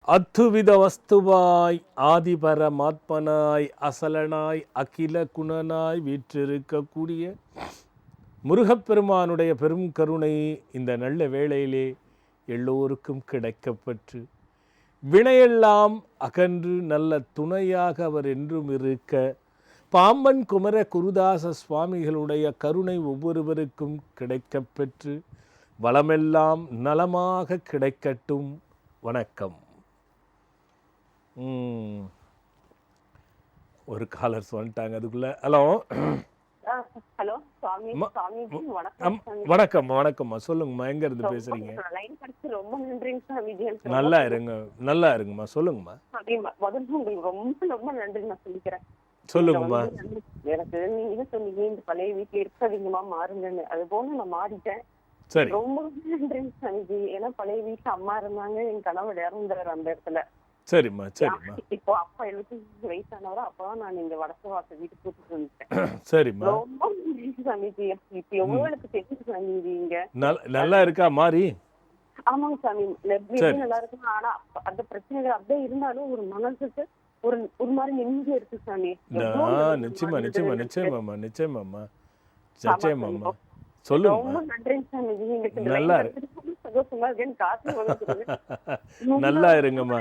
அத்துவித வஸ்துவாய் ஆதிபரமாத்மனாய் அசலனாய் அகில குணனாய் வீற்றிருக்கக்கூடிய முருகப்பெருமானுடைய பெரும் கருணை இந்த நல்ல வேளையிலே எல்லோருக்கும் கிடைக்கப்பெற்று வினையெல்லாம் அகன்று நல்ல துணையாக அவர் என்றும் இருக்க பாம்பன் குமர குருதாச சுவாமிகளுடைய கருணை ஒவ்வொருவருக்கும் கிடைக்கப்பெற்று வளமெல்லாம் நலமாக கிடைக்கட்டும். வணக்கம். ஒரு காலர்ஸ் வந்துட்டாங்க அதுக்குள்ள. ஹலோ ஹலோ சுவாமி. வணக்கம். வணக்கம்மா, சொல்லுங்கம்மா, எங்க இருந்து பேசுறீங்க? ரொம்ப நன்றிங்க சாமிஜி. நல்லா இருங்கம்மா, சொல்லுங்கம்மா. முதல்ல உங்களுக்கு ரொம்ப ரொம்ப நன்றி நான் சொல்லிக்கிறேன். சொல்லுங்கம்மா. எனக்கு நீங்க சொன்னீங்க இந்த பழைய வீட்டுல இருக்காதீங்கம்மா மாறுங்கன்னு, அது போல நான் மாறிட்டேன். சரி, ரொம்ப நன்றிங்க சாமிஜி. ஏன்னா பழைய வீட்டுல அம்மா இருந்தாங்க, என் கணவர் இறந்தாரு அந்த இடத்துல. சரிம்மா. இப்போ அப்பா 75 வயசானவரா, அப்பதான் நான் இந்த வடக்கு வாசல் வீட்டுக்கு கூட்டிட்டு வந்துட்டேன். சரிம்மா. ரொம்ப நன்றி சாமிஜி. இப்ப எவ்வளவு எனக்கு தெரிஞ்சு சாமிஜி. இங்க நல்லா இருக்கா மாறி? ஆமாங்க சாமி, நல்லா இருக்கும். ஆனா அந்த பிரச்சனைகள் அப்படியே இருந்தாலும் ஒரு மனசுக்கு ஒரு ஒரு மாதிரி நிம்மதியா இருக்கு சாமி. நிச்சயமாம்மா. சொல்லுங்க. ரொம்ப நன்றிங்க சாமிஜி. நல்லா சந்தோஷமா இருக்கேன். காசு நல்லா இருங்கம்மா,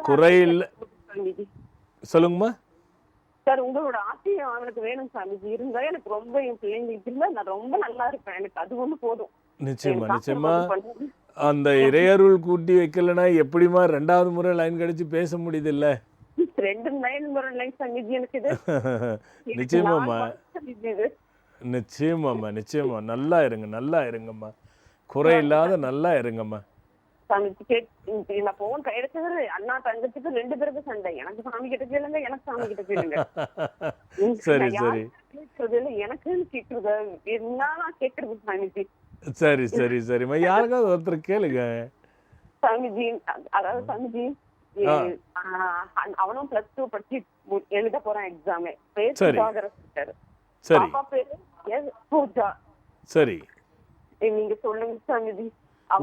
குறையில்லை. சொல்லுங்கம்மா. சார், உங்களோட ஆசையும் அவனுக்கு வேணும் சாமிஜி. இருந்தா எனக்கு ரொம்ப, என் பிள்ளைங்களுக்கு இருந்தா நான் ரொம்ப நல்லா இருப்பேன். எனக்கு அது ஒண்ணு போதும். நிச்சயமா. அந்த இறையருள் கூட்டி வைக்கலன்னா எப்படிமா 2வது முறை லைன் கிடைச்சு பேச முடியுது இல்ல? 2 லைன் சாமிஜி எனக்கு இது. நிச்சயமாம்மா. நல்லா இருங்கம்மா, குறை இல்லாத நல்லா இருங்கம்மா. நான் போன் கையெடுத்தது அண்ணா தங்கத்துக்கு 2 பேருக்கு சண்டை. எனக்கு சாமி கிட்ட கேளுங்க, எனக்கு சாமி கிட்ட கேளுங்க. சரி. எனக்குன்னு கேக்குறது என்ன கேக்குறது சாமிஜி. சரிம்மா, யாருக்காவது ஒருத்தர் கேளுங்க சாமிஜி. அதாவது சாமிஜி, அவனும் +2 படிச்சு எழுத போறான் எக்ஸாம். பாப்பா பேரு பூஜா. சரி, நீங்க சொல்லுங்க சாமிஜி.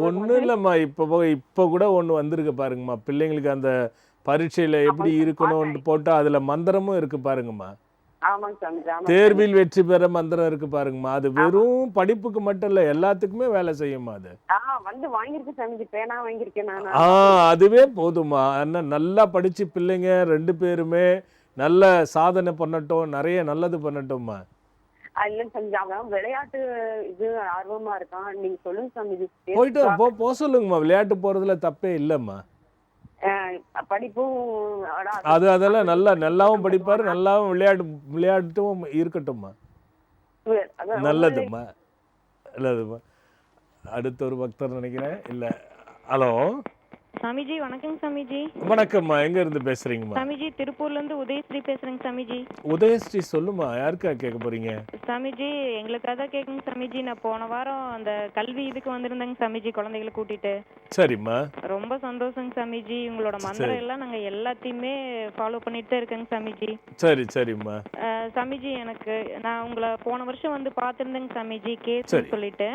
ஒன்றும் இல்லைம்மா, இப்போ கூட ஒன்று வந்திருக்கு பாருங்கம்மா. பிள்ளைங்களுக்கு அந்த பரீட்சையில் எப்படி இருக்கணும்னு போட்டால் அதில் மந்திரமும் இருக்கு பாருங்கம்மா. தேர்வில் வெற்றி பெற மந்திரம் இருக்கு பாருங்கம்மா. அது வெறும் படிப்புக்கு மட்டும் இல்லை, எல்லாத்துக்குமே வேலை செய்யுமா அது. அதுவே போதுமா. நல்லா படிச்சு பிள்ளைங்க 2 பேருமே நல்ல சாதனை பண்ணட்டும், நிறைய நல்லது பண்ணட்டும்மா. விளையாட்டு இது ஆர்வமா இருக்கான். நீங்க சொல்லுங்க சாமி. போயிட்டு சொல்லுங்கம்மா, விளையாட்டு போறதுல தப்பே இல்லம்மா. படிப்பும் அதெல்லாம் நல்லாவும் படிப்பாரு, நல்லாவும் விளையாட்டும் இருக்கட்டும்மா. நல்லதும்மா. அடுத்த ஒரு பக்தர் நினைக்கிறேன். இல்ல. ஹலோ சாமிஜி. வணக்கங்க சாமிஜி. வணக்கம்மா, எங்க இருந்து பேசுறீங்கம்மா? சாமிஜி, திருப்பூர்ல இருந்து உதயஸ்ரீ பேசுறேங்க சாமிஜி. உதயஸ்ரீ, சொல்லுமா, யாருக்கா கேட்க போறீங்க? சாமிஜி, எங்களுக்காக தான் கேட்குங்க சாமிஜி. நான் போன வாரம் அந்த கல்வி இதுக்கு வந்திருந்தேங்க சாமிஜி, குழந்தைகளை கூட்டிட்டு. சரிம்மா. ரொம்ப சந்தோஷங்க சாமிஜி. உங்களோட மந்திரம் எல்லாம் நாங்க எல்லாத்தையுமே ஃபாலோ பண்ணிட்டு தான் இருக்கேங்க சாமிஜி. சரிம்மா. சாமிஜி, நான் உங்களை போன வருஷம் வந்து பார்த்திருந்தேங்க சாமிஜி, கேஸ் சொல்லிட்டு.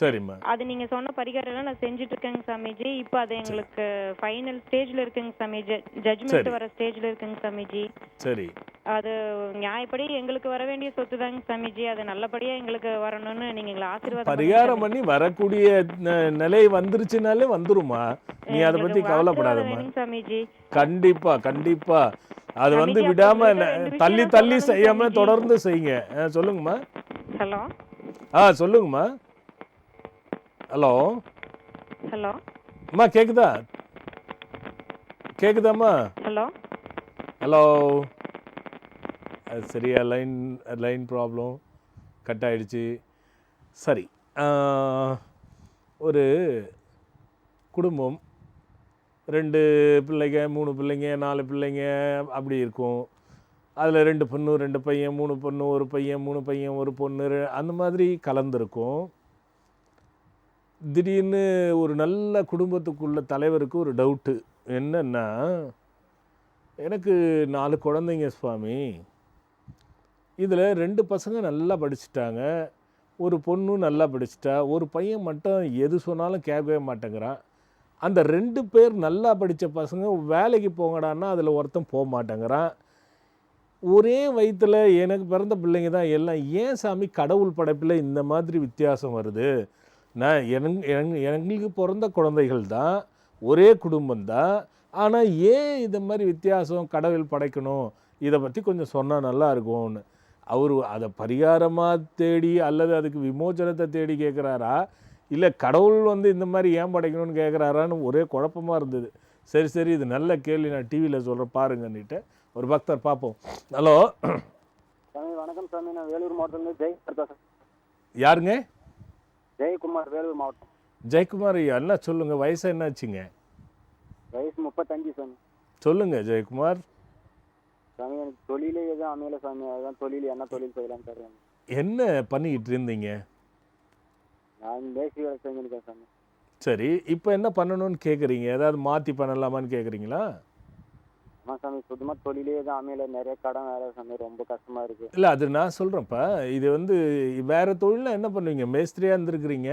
சரிம்மா. அது நீங்க சொன்ன பரிகாரம் எல்லாம் நான் செஞ்சுட்டு இருக்கேங்க சாமிஜி. இப்போ அது எங்களுக்கு ஃபைனல் ஸ்டேஜ்ல இருக்குங்க சாமிஜி, ஜட்ஜ்மெண்ட் வர ஸ்டேஜ்ல இருக்குங்க சாமிஜி. சரி. அது நியாயப்படி எங்களுக்கு வர வேண்டிய சொத்து தாங்க சாமிஜி. அது நல்லபடியா எங்களுக்கு வரணும்னு நீங்க எங்களை ஆசீர்வாதம் பரிகாரம் பண்ணி வரக்கூடிய நிலை வந்துருச்சுனாலே வந்துருமா. நீ அதை பத்தி கவலைப்படாதம்மா சாமிஜி. கண்டிப்பா அது வந்து விடாம தள்ளி செய்யாம தொடர்ந்து செய்யுங்க. சொல்லுங்கம்மா. ஹலோ. சொல்லுங்கம்மா. ஹலோ அம்மா, கேக்குதாம்மா? ஹலோ. சரியா லைன் ப்ராப்ளம், கட் ஆயிடுச்சு. சரி. ஒரு குடும்பம், 2 பிள்ளைங்க, 3 பிள்ளைங்க, 4 பிள்ளைங்க அப்படி இருக்கும். அதில் 2 பொண்ணு 2 பையன், 3 பொண்ணு 1 பையன், 3 பையன் 1 பொண்ணு, அந்த மாதிரி கலந்துருக்கும். திடீர்னு ஒரு நல்ல குடும்பத்துக்குள்ள தலைவருக்கு ஒரு டவுட்டு. என்னன்னா, எனக்கு 4 குழந்தைங்க சுவாமி, இதில் 2 பசங்க நல்லா படிச்சுட்டாங்க, ஒரு பொண்ணும் நல்லா படிச்சுட்டா, ஒரு பையன் மட்டும் எது சொன்னாலும் கேட்கவே மாட்டேங்கிறான். அந்த 2 பேர் நல்லா படித்த பசங்க வேலைக்கு போங்கடான்னா அதில் ஒருத்தன் போக மாட்டேங்கிறான். ஒரே வயித்துல எனக்கு பிறந்த பிள்ளைங்க தான் எல்லாம். ஏன் சாமி கடவுள் படைப்பில் இந்த மாதிரி வித்தியாசம் வருது? நான் எங்களுக்கு பிறந்த குழந்தைகள் தான், ஒரே குடும்பம் தான். ஆனால் ஏன் இந்த மாதிரி வித்தியாசம் கடவுள் படைக்கணும்? இதை பற்றி கொஞ்சம் சொன்னால் நல்லா இருக்கும்னு. அவர் அதை பரிகாரமாக தேடி அல்லது அதுக்கு விமோச்சனத்தை தேடி கேட்குறாரா, இல்லை கடவுள் வந்து இந்த மாதிரி ஏன் படைக்கணும்னு கேட்குறாரான்னு ஒரே குழப்பமாக இருந்தது. சரி இது நல்ல கேள்வி, நான் டிவியில் சொல்கிறேன் பாருங்கன்னுட்டு ஒரு பக்தர் பார்ப்போம். ஹலோ சாமி வணக்கம் சாமி, நான் வேலூர் மாவட்டத்துலேருந்து ஜெயக்குமார் பேசுகிறேன். யாருங்க? ஜெயக்குமார், வேலூர் மாவட்டம். ஜெயக்குமார் ஐயா, என்ன சொல்லுங்கள், வயசு என்னாச்சுங்க? வயசு 35 சாமி. சொல்லுங்கள் ஜெயக்குமார். சாமி எனக்கு தொழிலே எதுவும் அமையல சாமி, அதுதான் தொழில் என்ன தொழில் செய்யலான்னு தருவாங்க. என்ன பண்ணிக்கிட்டு இருந்தீங்க? நான் மேசி வேலை செஞ்சுருக்கேன் சாமி. சரி, இப்போ என்ன பண்ணணும்னு கேட்குறீங்க? ஏதாவது மாற்றி பண்ணலாமான்னு கேட்குறீங்களா? ஆமாம் சாமி, சுத்தமாக தொழிலே எதுவும் அமையல, நிறைய கடன் வேலை சாமி, ரொம்ப கஷ்டமாக இருக்குது. இல்லை அது நான் சொல்கிறேன்ப்பா, இது வந்து வேறு தொழிலில் என்ன பண்ணுவீங்க? மேஸ்திரியாக இருந்துருக்குறீங்க,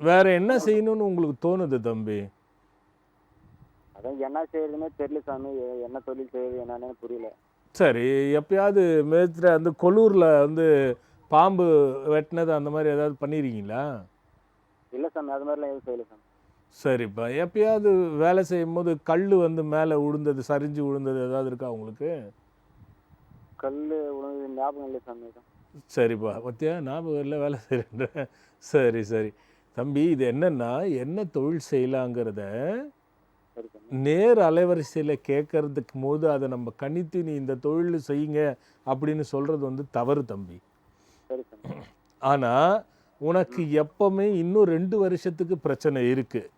வேற என்ன செய்யணும்னு உங்களுக்கு தோணுது தம்பி? அதான் என்ன செய்யறதுன்னே தெரியல சாமி, என்ன தொழில் செய்யறது என்னன்னு புரியல. சரி, எப்பயாவது மேஸ்திரி அந்த கொல்லூரில் வந்து பாம்பு வெட்டினது அந்த மாதிரி ஏதாவது பண்ணியிருக்கீங்களா? இல்லை சாமி, அது மாதிரிலாம் எதுவும் செய்யல சாமி. சரிப்பா, எப்பயாவது வேலை செய்யும் போது கல் வந்து மேலே விழுந்தது, சரிஞ்சு விழுந்தது ஏதாவது இருக்கா உங்களுக்கு? கல் உணவு ஞாபகம் இல்லை சாமி. சரிப்பா, பத்தியா ஞாபகம் இல்லை, வேலை செய்கிறேன். சரி தம்பி, இது என்னென்னா என்ன தொழில் செய்யலாங்கிறத சரி சாமி. நேர் அலைவரிசையில் கேட்கறதுக்கு போது அதை நம்ம கணித்து நீ இந்த தொழில் செய்யுங்க அப்படின்னு சொல்கிறது வந்து தவறு தம்பி. சரி சாமி. ஆனால் உனக்கு எப்பவுமே இன்னும் 2 வருஷத்துக்கு பிரச்சனை இருக்குது.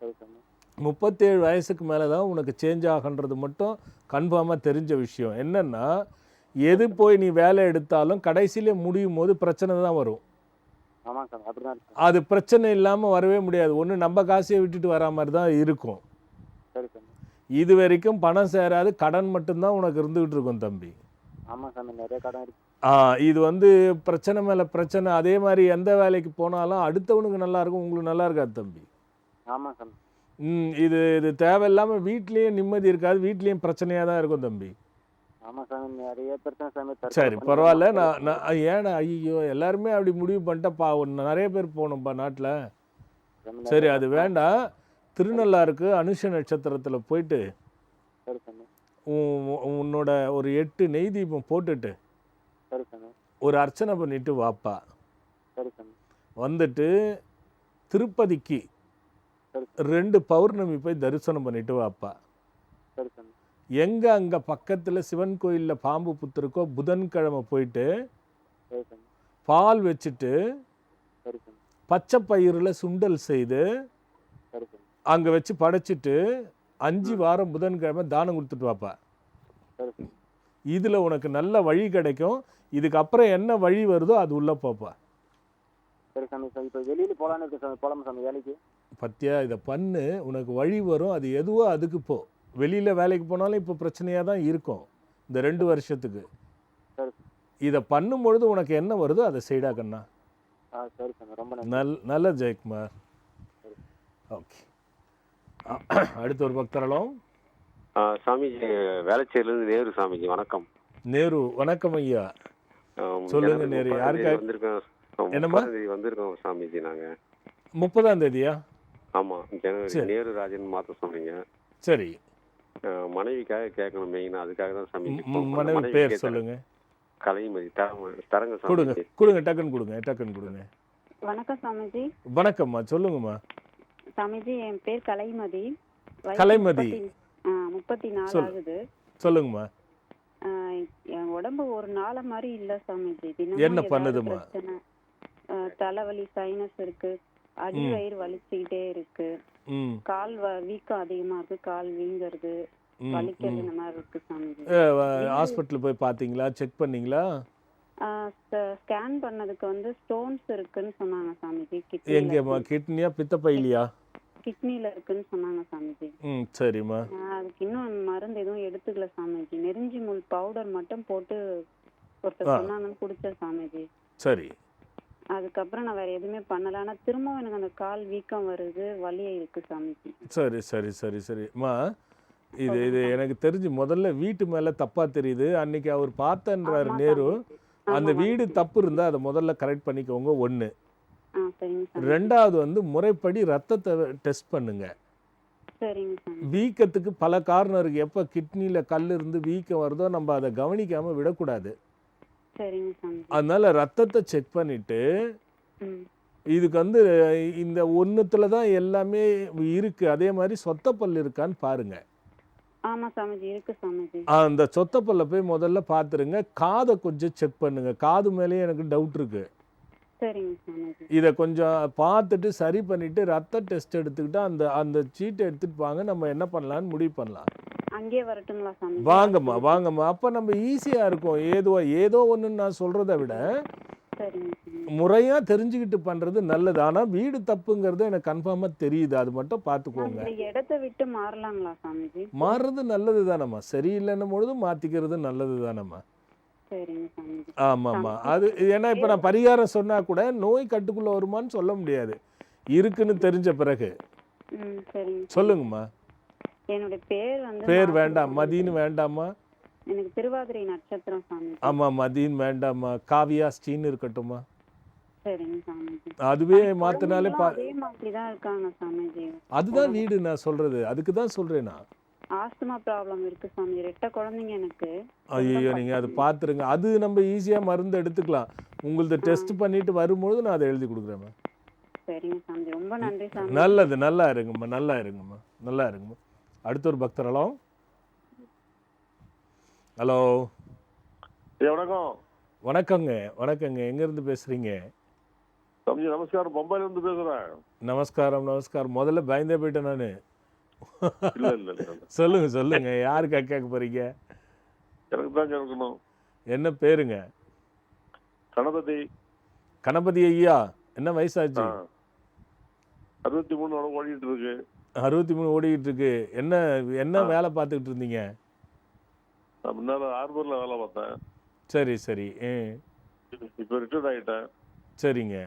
சரி சாமி. 37 வயசுக்கு மேலே தான் உனக்கு சேஞ்ச் ஆகன்றது மட்டும் கன்ஃபார்மாக தெரிஞ்ச விஷயம். என்னென்னா எது போய் நீ வேலை எடுத்தாலும் கடைசியில் முடியும் போது பிரச்சனை தான் வரும். ஆமாம் சாமி, அப்படி தான் இருக்கு. அது பிரச்சனை இல்லாமல் வரவே முடியாது. ஒன்று நம்ம காசையை விட்டுட்டு வரா மாதிரி தான் இருக்கும். சரி சாமி. இது வரைக்கும் பணம் சேராது, கடன் மட்டும்தான் உனக்கு இருந்துகிட்டு இருக்கும் தம்பி. ஆமாம் சாமி, நிறைய கடன் இருக்கு. இது வந்து பிரச்சனை மேலே பிரச்சனை. அதே மாதிரி எந்த வேலைக்கு போனாலும் அடுத்தவனுக்கு நல்லா இருக்கும், உங்களுக்கு நல்லா இருக்காது தம்பி. ஆமாம் சாமி. இது தேவையில்லாமல் வீட்லேயும் நிம்மதி இருக்காது, வீட்லேயும் பிரச்சனையாக தான் இருக்கும் தம்பி. ஆமாம் சாமி, நிறைய பிரச்சனை சாமி. சரி பரவாயில்ல, நான் ஏன்னா ஐயோ எல்லாருமே அப்படி முடிவு பண்ணிட்டப்பா, நிறைய பேர் போகணும்ப்பா நாட்டில். சரி அது வேண்டாம், திருநள்ளாருக்கு அனுஷ நட்சத்திரத்தில் போயிட்டு சரி சாமி. உன்னோட ஒரு 8 நெய் தீபம் போட்டுட்டு சரி சாமி. ஒரு அர்ச்சனை பண்ணிட்டு வாப்பா. சரி சாமி. வந்துட்டு திருப்பதிக்கு சரி 2 பௌர்ணமி போய் தரிசனம் பண்ணிட்டு வாப்பா. சரி சாமி. எங்கே அங்கே பக்கத்தில் சிவன் கோயிலில் பாம்பு புத்திருக்கோ புதன்கிழமை போயிட்டு சரி சாமி. பால் வச்சுட்டு சரி சாமி. பச்சை பயிரில் சுண்டல் செய்து சரி சாமி. அங்கே வச்சு படைச்சிட்டு 5 வாரம் புதன்கிழமை தானம் கொடுத்துட்டு வாப்பா. சரி சாமி. இதில் உனக்கு நல்ல வழி கிடைக்கும். இதுக்கப்புறம் என்ன வழி வருதோ அது உள்ளே போப்பா. சரி சாமி. சார் இப்போ வெளியில் போகலான்னு இருக்கு சாமி, போகலாமா சாமி வேலைக்கு? பத்தியா, இதை பண்ணு, உனக்கு வழி வரும். அது எதுவோ அதுக்கு போ. வெளியில் வேலைக்கு போனாலும் இப்போ பிரச்சனையாக தான் இருக்கும் இந்த 2 வருஷத்துக்கு. சரி. இதை பண்ணும்பொழுது உனக்கு என்ன வருதோ அதை செய்டா கண்ணா. சரி சாமி, ரொம்ப நன்றி. நல்ல ஜெயக்குமார். ஓகே, அடுத்த ஒரு பக்தரலாம். சாமிஜி, வேளச்சேரியிலிருந்து நேரு சாமிஜி. வணக்கம். நேரு, வணக்கம் ஐயா. சொல்லுங்க நேரு. யாருக்காக வந்திருக்கோம்? என்னம்மா வந்திருக்கோம் சாமிஜி நாங்க. 30ஆம் தேதியா? ஆமா, ஜனவரி. நேரு ராஜன் மாத்த சொன்னீங்க. சரி, மனைவிக்காக கேட்கணும் மெயினா, அதுக்காக தான் சாமிஜி. மனைவி பேர் சொல்லுங்க. கலைமதி. தரங்க கொடுங்க சாமிஜி. கொடுங்க, டக்குன்னு கொடுங்க. வணக்கம் சாமிஜி. வணக்கம்மா, சொல்லுங்கம்மா. சாமிஜி, என் பேர் கலைமதி. கலைமதி. 34 ஆகுது. சொல்லுங்கம்மா. என் உடம்பு ஒரு நாள மாதிரி இல்ல சாமிஜி. என்ன பண்ணுதுமா? தலைவலி, சைனஸ் இருக்கு, அடி வயிறு வலிச்சுக்கிட்டே இருக்கு, கால் வீக்கம் அதிகமா இருக்கு, கால் வீங்கிறது, வலிக்கிறது, இந்த மாதிரி இருக்கு சாமிஜி. ஹாஸ்பிட்டல் போய் பாத்தீங்களா? செக் பண்ணீங்களா? ஸ்கேன் பண்ணதுக்கு வந்து ஸ்டோன்ஸ் இருக்குன்னு சொன்னாங்க சாமிஜி. எங்கம்மா? கிட்னியா பித்தப்பையிலையா? கிட்னில இருக்குன்னு சொன்னாங்க சாமிஜி. சரிம்மா. அதுக்கு இன்னும் மருந்து எதுவும் எடுத்துக்கல சாமிஜி. நெருஞ்சி முள் பவுடர் மட்டும் போட்டு ஒருத்தர் சொன்னாங்கன்னு குடிச்சேன் சாமிஜி. சரி, அதுக்கப்புறம் நான் வேற எதுவுமே பண்ணல. ஆனா திரும்பவும் எனக்கு அந்த கால் வீக்கம் வருது, வலி இருக்கு சாமிஜி. சரி சரி சரி சரிம்மா, இது இது எனக்கு தெரிஞ்சு முதல்ல வீட்டு மேலே தப்பாக தெரியுது. அன்னைக்கு அவர் பார்த்தன்றாரு ஆமா நேரு. சாமிஜி. அந்த ஆமா வீடு வந்துச்சு. தப்பு இருந்தால் அதை முதல்ல கரெக்ட் பண்ணிக்கோங்க. ஒன்று. சரிங்க சாமி. ரெண்டாவது வந்து முறைப்படி ரத்தத்தை டெஸ்ட் பண்ணுங்க. சரிங்க சாமி. வீக்கத்துக்கு பல காரணம் இருக்குது. எப்போ கிட்னியில் கல் இருந்து வீக்கம் வருதோ நம்ம அதை கவனிக்காமல் விடக்கூடாது. சரிங்க சாமி. அதனால ரத்தத்தை செக் பண்ணிவிட்டு ம். இதுக்கு வந்து இந்த ஒன்றுத்துல தான் எல்லாமே இருக்குது. அதே மாதிரி சொத்தப்பல் இருக்கான்னு பாருங்கள். ஆமா சாமிஜி, இருக்கு சாமிஜி. அந்த சொத்தப்பல்ல போய் முதல்ல பார்த்துருங்க. காதை கொஞ்சம் செக் பண்ணுங்கள். காது மேலேயே எனக்கு டவுட் இருக்குது. சரிங்க சாமிஜி. இதை கொஞ்சம் பார்த்துட்டு சரி பண்ணிவிட்டு ரத்த டெஸ்ட் எடுத்துக்கிட்டு அந்த அந்த சீட்டை எடுத்துகிட்டு வாங்க. நம்ம என்ன பண்ணலான்னு முடிவு பண்ணலாம். அங்கேயே வரட்டுங்களா சாமிஜி? வாங்கம்மா வாங்கம்மா. அப்போ நம்ம ஈஸியாக இருக்கும். ஏதோ ஒன்றுன்னு நான் சொல்கிறத விட சரிங்க சாமி. முறையாக தெரிஞ்சுக்கிட்டு பண்ணுறது நல்லது. ஆனால் வீடு தப்புங்கிறது எனக்கு கன்ஃபார்மாக தெரியுது. அது மட்டும் பார்த்துக்கோங்க. இந்த இடத்த விட்டு மாறலாங்களா சாமிஜி? மாறுறது நல்லது தானம்மா. சரியில்லைன்னும் பொழுது மாற்றிக்கிறது நல்லது தானம்மா. சரிங்க சாமிஜி. ஆமாம்மா. அது ஏன்னா இப்போ நான் பரிகாரம் சொன்னால் கூட நோய் கட்டுக்குள்ளே வருமான்னு சொல்ல முடியாது, இருக்குன்னு தெரிஞ்ச பிறகு. சரிங்க. சொல்லுங்கம்மா. என்னுடைய பேர் வந்து பேர் வேண்டாம், மதின்னு வேண்டாம்மா. எனக்கு திருவாதிரை நட்சத்திரம் சாமிஜி. ஆமாம், மதின்னு வேண்டாம்மா. காவியா ஸ்டீன்னு இருக்கட்டும்மா. சரிங்க சாமிஜி. அதுவே மாற்றினாலே அதே மாதிரி தான் இருக்காங்க சாமிஜி. அதுதான் வீடு நான் சொல்கிறது. அதுக்கு தான் சொல்கிறேன் நான். ஆஸ்துமா ப்ராப்ளம் இருக்கு சாமி. 2 குழந்தைங்க எனக்கு. ஐயோ, நீங்கள் அதை பார்த்துருங்க. அது நம்ம ஈஸியாக மருந்து எடுத்துக்கலாம். உங்களது டெஸ்ட் பண்ணிட்டு வரும்பொழுது நான் அதை எழுதி கொடுக்குறேம்மா. சரிங்க சாமி, ரொம்ப நன்றி சாமி. நல்லது. நல்லா இருங்கம்மா, நல்லா இருங்கம்மா, நல்லா இருங்கம்மா. அடுத்த ஒரு பக்தர். Hello hello. வணக்கம். வணக்கங்க வணக்கங்க. எங்கேருந்து பேசுகிறீங்க? தம்பி நமஸ்காரம், பம்பாயிலேருந்து பேசுகிறேன். நமஸ்காரம் நமஸ்காரம். முதல்ல பயந்தே போயிட்டேன் நான். இல்லை இல்லை இல்லை சொல்லுங்க சொல்லுங்க. யாருக்கு கேட்க போறீங்க? எனக்கு தான் கேட்கணும். என்ன பேருங்க? கணபதி. கணபதி ஐயா, என்ன வயசாச்சு? 63 ஓடிட்டு இருக்கு. 63 ஓடிக்கிட்டு இருக்கு. என்ன என்ன வேலை பார்த்துக்கிட்டு இருந்தீங்க? நான் முன்னால ஹார்பரில் வேலை பார்த்தேன். சரி சரி. இப்போ ரிட்டையர்ட் ஆகிட்டேன். சரிங்க.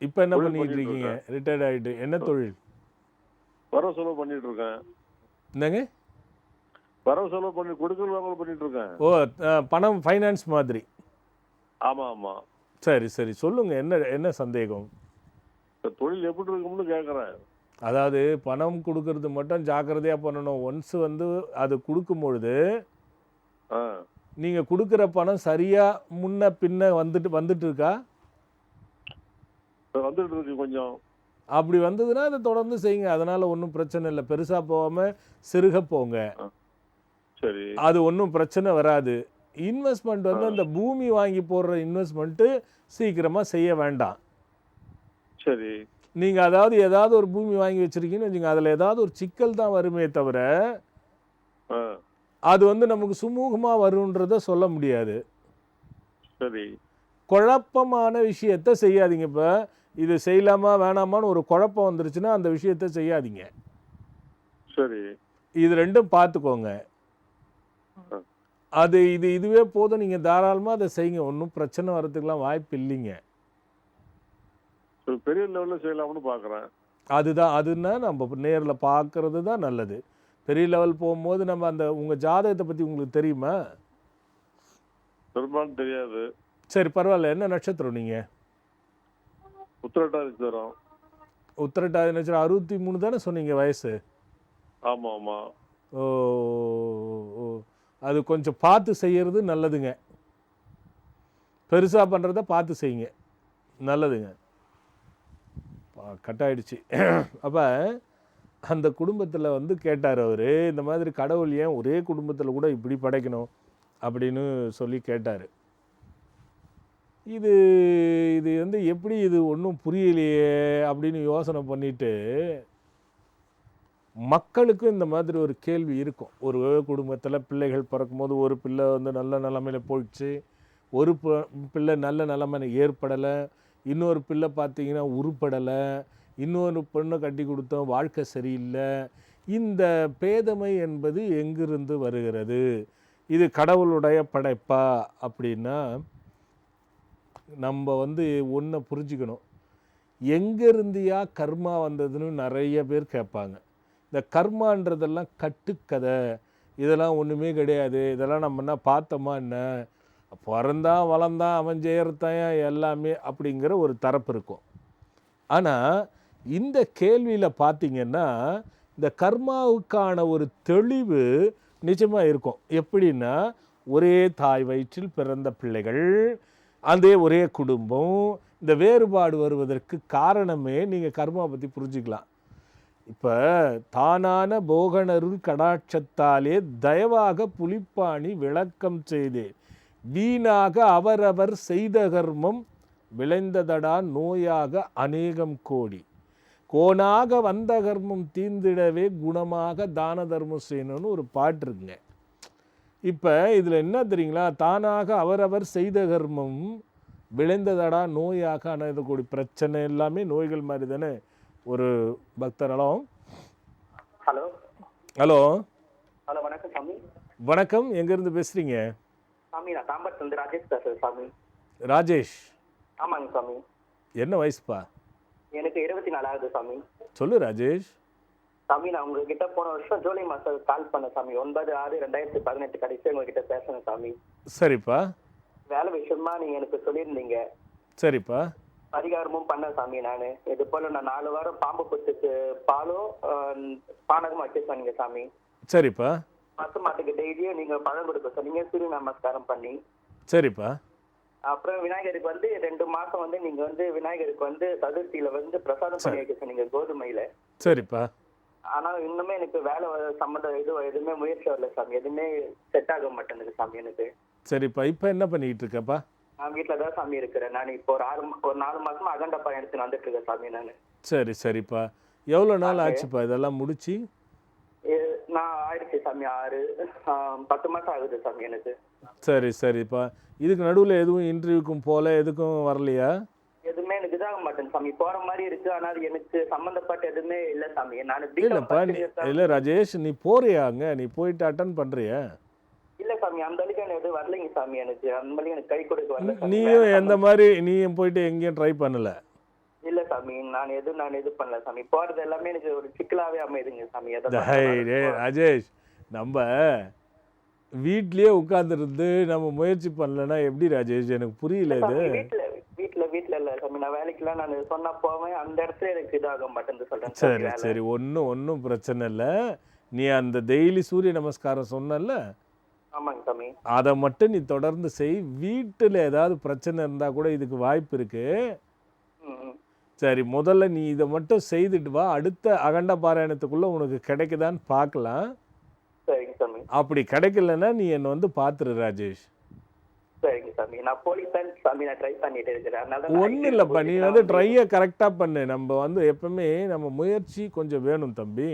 இப்போ என்ன பண்ணிட்டு இருக்கீங்க? ரிட்டையர்ட் ஆகிட்டு என்ன தொழில்? வரவு செலவு பண்ணிட்டு இருக்கேன். என்னங்க? வரவு செலவு பண்ணி கொடுக்கல் வாங்கல் பண்ணிட்டு இருக்கேன். ஓ, பணம் ஃபைனான்ஸ் மாதிரி. ஆமாம் ஆமாம். சரி சரி. சொல்லுங்க, என்ன என்ன சந்தேகம்? தொழில் எப்படி இருக்கும்னு கேட்குறேன். அதாவது பணம் கொடுக்கறது மட்டும் ஜாக்கிரதையாக பண்ணணும். ஒன்ஸ் வந்து அது கொடுக்கும் பொழுது நீங்கள் கொடுக்குற பணம் சரியாக முன்ன பின்ன வந்துட்டு இருக்கா? வந்துட்டு இருக்கு கொஞ்சம். அப்படி வந்ததுன்னா அதை தொடர்ந்து செய்யுங்க. அதனால் ஒன்றும் பிரச்சனை இல்லை. பெருசாக போகாமல் சிறுக போங்க. சரி, அது ஒன்றும் பிரச்சனை வராது. இன்வெஸ்ட்மெண்ட் வந்து அந்த பூமி வாங்கி போடுற இன்வெஸ்ட்மெண்ட்டு சீக்கிரமாக செய்ய வேண்டாம். சரி. நீங்கள் ஏதாவது ஒரு பூமி வாங்கி வச்சுருக்கீங்கன்னு வச்சுங்க, அதில் ஏதாவது ஒரு சிக்கல் தான் வருமே தவிர அது வந்து நமக்கு சுமூகமாக வருன்றதை சொல்ல முடியாது. சரி. குழப்பமான விஷயத்தை செய்யாதீங்க. இப்போ இது செய்யலாமா வேணாமான்னு ஒரு குழப்பம் வந்துருச்சுன்னா அந்த விஷயத்தை செய்யாதீங்க. சரி. இது ரெண்டும் பார்த்துக்கோங்க. அது இதுவே போதும். நீங்கள் தாராளமாக அதை செய்யுங்க. ஒன்றும் பிரச்சனை வரதுக்கெலாம் வாய்ப்பு இல்லைங்க. பெரிய லெவலில் செய்யலாம்னு பார்க்குறேன். அதுன்னா நம்ம நேரில் பார்க்கறது தான் நல்லது. பெரிய லெவல் போகும்போது நம்ம அந்த உங்கள் ஜாதகத்தை பற்றி உங்களுக்கு தெரியுமா? பெரும்பாலும் தெரியாது. சரி, பரவாயில்ல. என்ன நட்சத்திரம் நீங்கள்? உத்திரட்டாதி நட்சத்திரம். உத்திரட்டாதி நட்சத்திரம். 63 தானே சொன்னீங்க வயசு? ஆமாம் ஆமாம். ஓ ஓ. அது கொஞ்சம் பார்த்து செய்கிறது நல்லதுங்க. பெருசாக பண்ணுறத பார்த்து செய்யுங்க, நல்லதுங்க. கட் ஆயிடுச்சு. அப்போ அந்த குடும்பத்தில் வந்து கேட்டார் அவர், இந்த மாதிரி கடவுள் ஏன் ஒரே குடும்பத்தில் கூட இப்படி படைக்கணும் அப்படின்னு சொல்லி கேட்டார். இது வந்து எப்படி, இது ஒன்றும் புரியலையே அப்படின்னு யோசனை பண்ணிட்டு, மக்களுக்கும் இந்த மாதிரி ஒரு கேள்வி இருக்கும். ஒரு குடும்பத்தில் பிள்ளைகள் பிறக்கும்போது ஒரு பிள்ளை வந்து நல்ல நிலைமையில் போயிடுச்சு, ஒரு பிள்ளை நல்ல நிலைமையில் ஏற்படலை, இன்னொரு பிள்ளை பார்த்தீங்கன்னா உருப்படலை, இன்னொரு பெண்ணை கட்டி கொடுத்தோம் வாழ்க்கை சரியில்லை. இந்த பேதமை என்பது எங்கிருந்து வருகிறது? இது கடவுளுடைய படைப்பா அப்படின்னா, நம்ம வந்து ஒன்றை புரிஞ்சுக்கணும். எங்கேருந்தியா கர்மா வந்ததுன்னு நிறைய பேர் கேட்பாங்க. இந்த கர்மான்றதெல்லாம் கட்டுக்கதை, இதெல்லாம் ஒன்றுமே கிடையாது, இதெல்லாம் நம்ம என்ன பார்த்தோமா என்ன, பிறந்தான் வளர்ந்தான் அவன் செய்கிறதான் எல்லாமே அப்படிங்கிற ஒரு தரப்பு இருக்கும். ஆனால் இந்த கேள்வியில் பார்த்தீங்கன்னா இந்த கர்மாவுக்கான ஒரு தெளிவு நிச்சயமாக இருக்கும். எப்படின்னா, ஒரே தாய் வயிற்றில் பிறந்த பிள்ளைகள், அதே ஒரே குடும்பம், இந்த வேறுபாடு வருவதற்கு காரணமே நீங்கள் கர்மா பற்றி புரிஞ்சுக்கலாம். இப்போ தானான போகனருள் கடாட்சத்தாலே தயவாக புலிப்பாணி விளக்கம் செய்தேன், வீணாக அவரவர் செய்த கர்மம் விளைந்ததடா நோயாக அநேகம் கோடி, கோனாக வந்த கர்மம் தீர்ந்திடவே குணமாக தான தர்மம் செய்யணும்னு ஒரு பாட்டு இருக்குங்க. இப்போ இதில் என்ன தெரியுங்களா, தானாக அவரவர் செய்த கர்மம் விளைந்ததடா நோயாக அநேகம் கோடி. பிரச்சனை எல்லாமே நோய்கள் மாதிரி தானே. ஒரு பக்தர். ஹலோ ஹலோ ஹலோ ஹலோ வணக்கம் சாமி. வணக்கம், எங்கேருந்து பேசுகிறீங்க? சாமி நான் தாம்பரத்துலேருந்து ராஜேஷ் பேசுகிறேன் சாமி. ராஜேஷ். ஆமாங்க சாமி. என்ன வயசுப்பா? எனக்கு 24 ஆகுது சாமி. சொல்லு ராஜேஷ். சாமி நான் உங்ககிட்ட போன வருஷம் ஜூலை மாதம் கால் பண்ணேன் சாமி. 9/6/2018 கடைசி உங்ககிட்ட பேசுனேன் சாமி. சரிப்பா. வேலை விஷயமா நீங்கள் எனக்கு சொல்லியிருந்தீங்க. சரிப்பா. பரிகாரமும் பண்ணேன் சாமி. நான் இது போல் நான் 4 வாரம் பாம்பு புத்துக்கு பாலும் பானகமும் வச்சு சொன்னீங்க சாமி. சரிப்பா. பசு மாட்டுக்கு டெய்லியும் நீங்கள் பழம் கொடுக்க சொன்னீங்க, சூரிய நமஸ்காரம் பண்ணி. சரிப்பா. அப்புறம் விநாயகருக்கு வந்து 2 மாசம் வந்து நீங்க வந்து விநாயகருக்கு வந்து சதுர்த்தியில வந்து பிரசாதம் பண்ணி வைக்க சொன்னீங்க கோதுமையில. சரிப்பா. ஆனா இன்னுமே எனக்கு வேலை சம்பந்தம் எதுவுமே முயற்சி வரல சாமி. எதுவுமே செட் ஆக மாட்டேங்குது சாமி எனக்கு. சரிப்பா. இப்போ என்ன பண்ணிட்டு இருக்கப்பா? நான் வீட்டுல தான் சாமி இருக்கிறேன். நான் இப்போ ஒரு 4 மாசமா அகண்ட பழம் எடுத்து வந்துட்டு இருக்கேன் சாமி நான். சரி சரிப்பா. எவ்வளோ நாள் ஆச்சுப்பா இதெல்லாம் முடிச்சு? நான் ஆயிடுச்சு சாமி 10 மாசம் ஆகுது சாமி எனக்கு. சரி சரிப்பா. இதுக்கு நடுவில் எதுவும் இன்டர்வியூக்கும் போல எதுக்கும் வரலையா? எதுவுமே எனக்கு இதாக மாட்டேன் சாமி. போற மாதிரி இருக்கு, ஆனால் எனக்கு சம்பந்தப்பட்ட எதுவுமே இல்லை சாமி. நான் இல்லைப்பா. இல்லை ராஜேஷ், நீ போறியாங்க? நீ போயிட்டு அட்டன் பண்ணுறியா? இல்ல சாமி, அந்த அளவுக்கு எனக்கு எதுவும் வரலைங்க சாமி. எனக்கு அந்த மாதிரி எனக்கு கை கொடுக்க வரல. நீயும் எந்த மாதிரி நீயும் போயிட்டு எங்கேயும் ட்ரை பண்ணல? இல்ல சாமி, நான் எது பண்ணல சாமி. போறது எல்லாமே எனக்கு ஒரு சிக்கலாவே அமைதுங்க சாமி. ராஜேஷ், நம்ம வீட்லயே உட்கார்ந்துருந்து நம்ம முயற்சி பண்ணலன்னா எப்படி ராஜேஷ்? எனக்கு புரியல இது. வீட்டுல இல்ல சாமி. நான் வேலைக்கெல்லாம் நான் சொன்னா போவேன், அந்த இடத்துல எனக்கு இதாக மாட்டேன்னு சொல்றேன். சரி சரி, ஒன்றும் பிரச்சனை இல்லை. நீ அந்த டெய்லி சூரிய நமஸ்காரம் சொன்னல, ஆமாங்க சாமி, அதை மட்டும் நீ தொடர்ந்து செய். வீட்டில் ஏதாவது பிரச்சனை இருந்தால் கூட இதுக்கு வாய்ப்பு இருக்கு. சரி, முதல்ல நீ இதை மட்டும் செய்துட்டு வா. அடுத்த அகண்ட பாராயணத்துக்குள்ள உனக்கு கிடைக்குதான்னு பார்க்கலாம். சரிங்க சாமி. அப்படி கிடைக்கலன்னா நீ என்னை வந்து பார்த்துரு ராஜேஷ். சரிங்க சாமி. நான் போலீஸ் சாமி, நான் ட்ரை பண்ணிட்டு இருக்கிறேன். ஒன்றும் இல்லைப்பா, நீ வந்து ட்ரையை கரெக்டாக பண்ணு. நம்ம வந்து எப்பவுமே நம்ம முயற்சி கொஞ்சம் வேணும் தம்பி.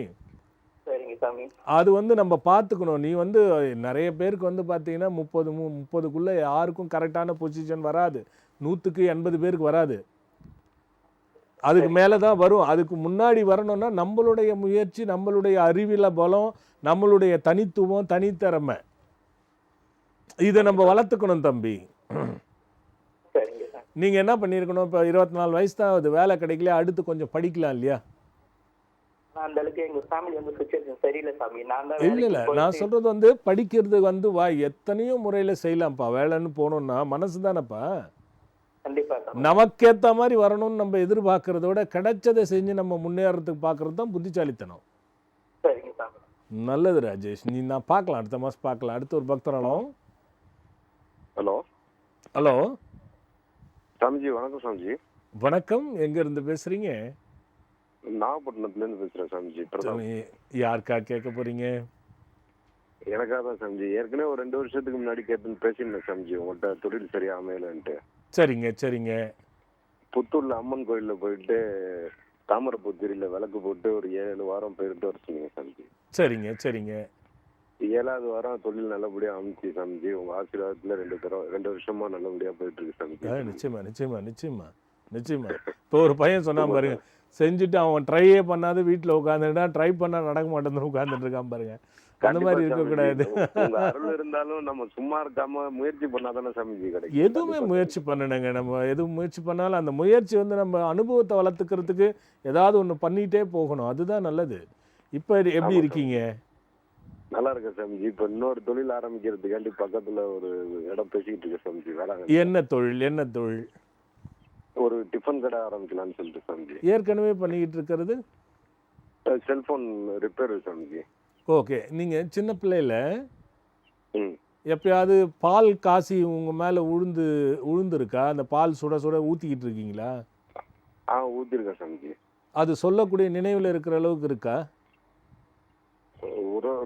சரிங்க சாமி. அது வந்து நம்ம பார்த்துக்கணும். நீ வந்து நிறைய பேருக்கு வந்து பார்த்தீங்கன்னா 30க்குள்ளே யாருக்கும் கரெக்டான பொசிஷன் வராது. 100க்கு 80 பேருக்கு வராது. அதுக்கு மேலே தான் வரும். அதுக்கு முன்னாடி வரணும்னா நம்மளுடைய முயற்சி, நம்மளுடைய அறிவியல பலம், நம்மளுடைய தனித்துவம், தனித்திறமை, இதை நம்ம வளர்த்துக்கணும் தம்பி. நீங்கள் என்ன பண்ணியிருக்கணும், இப்போ 24 வயசு தான் ஆகுது, வேலை கிடைக்கல, அடுத்து கொஞ்சம் படிக்கலாம் இல்லையா? இல்லை, நான் சொல்கிறது வந்து படிக்கிறது வந்து எத்தனையோ முறையில் செய்யலாம்ப்பா. வேலைன்னு போனோம்னா மனசு தானேப்பா. நமக்கேற்ற மாதிரி வரணும்னு நம்ம எதிர்பார்க்கறத விட கிடைச்சதை செஞ்சு நம்ம முன்னேறதுக்கு பார்க்கறது தான் புத்திசாலித்தனம். நல்லது ராஜேஷ். நான் பார்க்கலாம், அடுத்த மாதம் பார்க்கலாம். அடுத்து ஒரு பக்தராலும். Hello hello Swamiji. வணக்கம் சாமிஜி. வணக்கம், எங்கேருந்து பேசுகிறீங்க? நாகப்பட்டினத்துலேருந்து பேசுகிறேன் சாமிஜி. யாருக்கா கேட்க போகிறீங்க? எனக்காக தான் சாமிஜி. ஏற்கனவே ஒரு 2 வருஷத்துக்கு முன்னாடி பேசியிருந்தேன் சாமிஜி, உங்கள்கிட்ட தொழில் சரியா அமையலன்ட்டு. சரிங்க. புத்தூர்ல அம்மன் கோயில்ல போயிட்டு தாமரப்பூத்திரியில் விளக்கு போட்டு ஒரு 7 வாரம் போயிட்டு வர சொன்னீங்க சாமிஜி. சரிங்க. 7வது வாரம் தொழில் நல்லபடியா அமைச்சு சாமிஜி. உங்க ஆசீர்வாதத்துல 2 வருஷமா நல்லபடியா போயிட்டு இருக்கு சாமிஜி. நிச்சயமா. இப்போ ஒரு பையன் சொன்னான் பாருங்க, செஞ்சுட்டு அவன் ட்ரையே பண்ணாத வீட்டில் உட்காந்துட்டான், ட்ரை பண்ணால் நடக்க மாட்டேன்னு உட்காந்துட்டு இருக்கான் பாருங்க. அந்த மாதிரி இருக்கக்கூடாது. உங்க அருள் இருந்தாலும் நம்ம சும்மா இருக்காம முயற்சி பண்ணாதானே சாமிஜி கிடைக்கும். எதுவுமே முயற்சி பண்ணணுங்க. நம்ம எதுவும் முயற்சி பண்ணாலும் அந்த முயற்சி வந்து நம்ம அனுபவத்தை வளர்த்துக்கிறதுக்கு ஏதாவது ஒன்று பண்ணிகிட்டே போகணும். அதுதான் நல்லது. இப்போ எப்படி இருக்கீங்க? நல்லா இருக்கேன் சாமிஜி. இப்போ இன்னொரு தொழில் ஆரம்பிக்கிறதுக்காண்டி பக்கத்துல ஒரு இடம் பேசிக்கிட்டு இருக்கேன் சாமிஜி. வேளாங்கண்ணி. என்ன தொழில்? என்ன தொழில்? ஒரு டிஃபன் கடை ஆரம்பிக்கலாம்னு சொல்லிட்டு சாமிஜி. ஏற்கனவே பண்ணிக்கிட்டு இருக்கிறது செல்போன் ரிப்பேர் சாமிஜி. ஓகே. நீங்கள் சின்ன பிள்ளையில ம். எப்பயாவது பால் காசி உங்கள் மேலே உழுந்துருக்கா? அந்த பால் சுட சுட ஊற்றிக்கிட்டு இருக்கீங்களா? ஊத்திருக்கேன் சாமிஜி. அது சொல்லக்கூடிய நினைவில் இருக்கிற அளவுக்கு இருக்கா?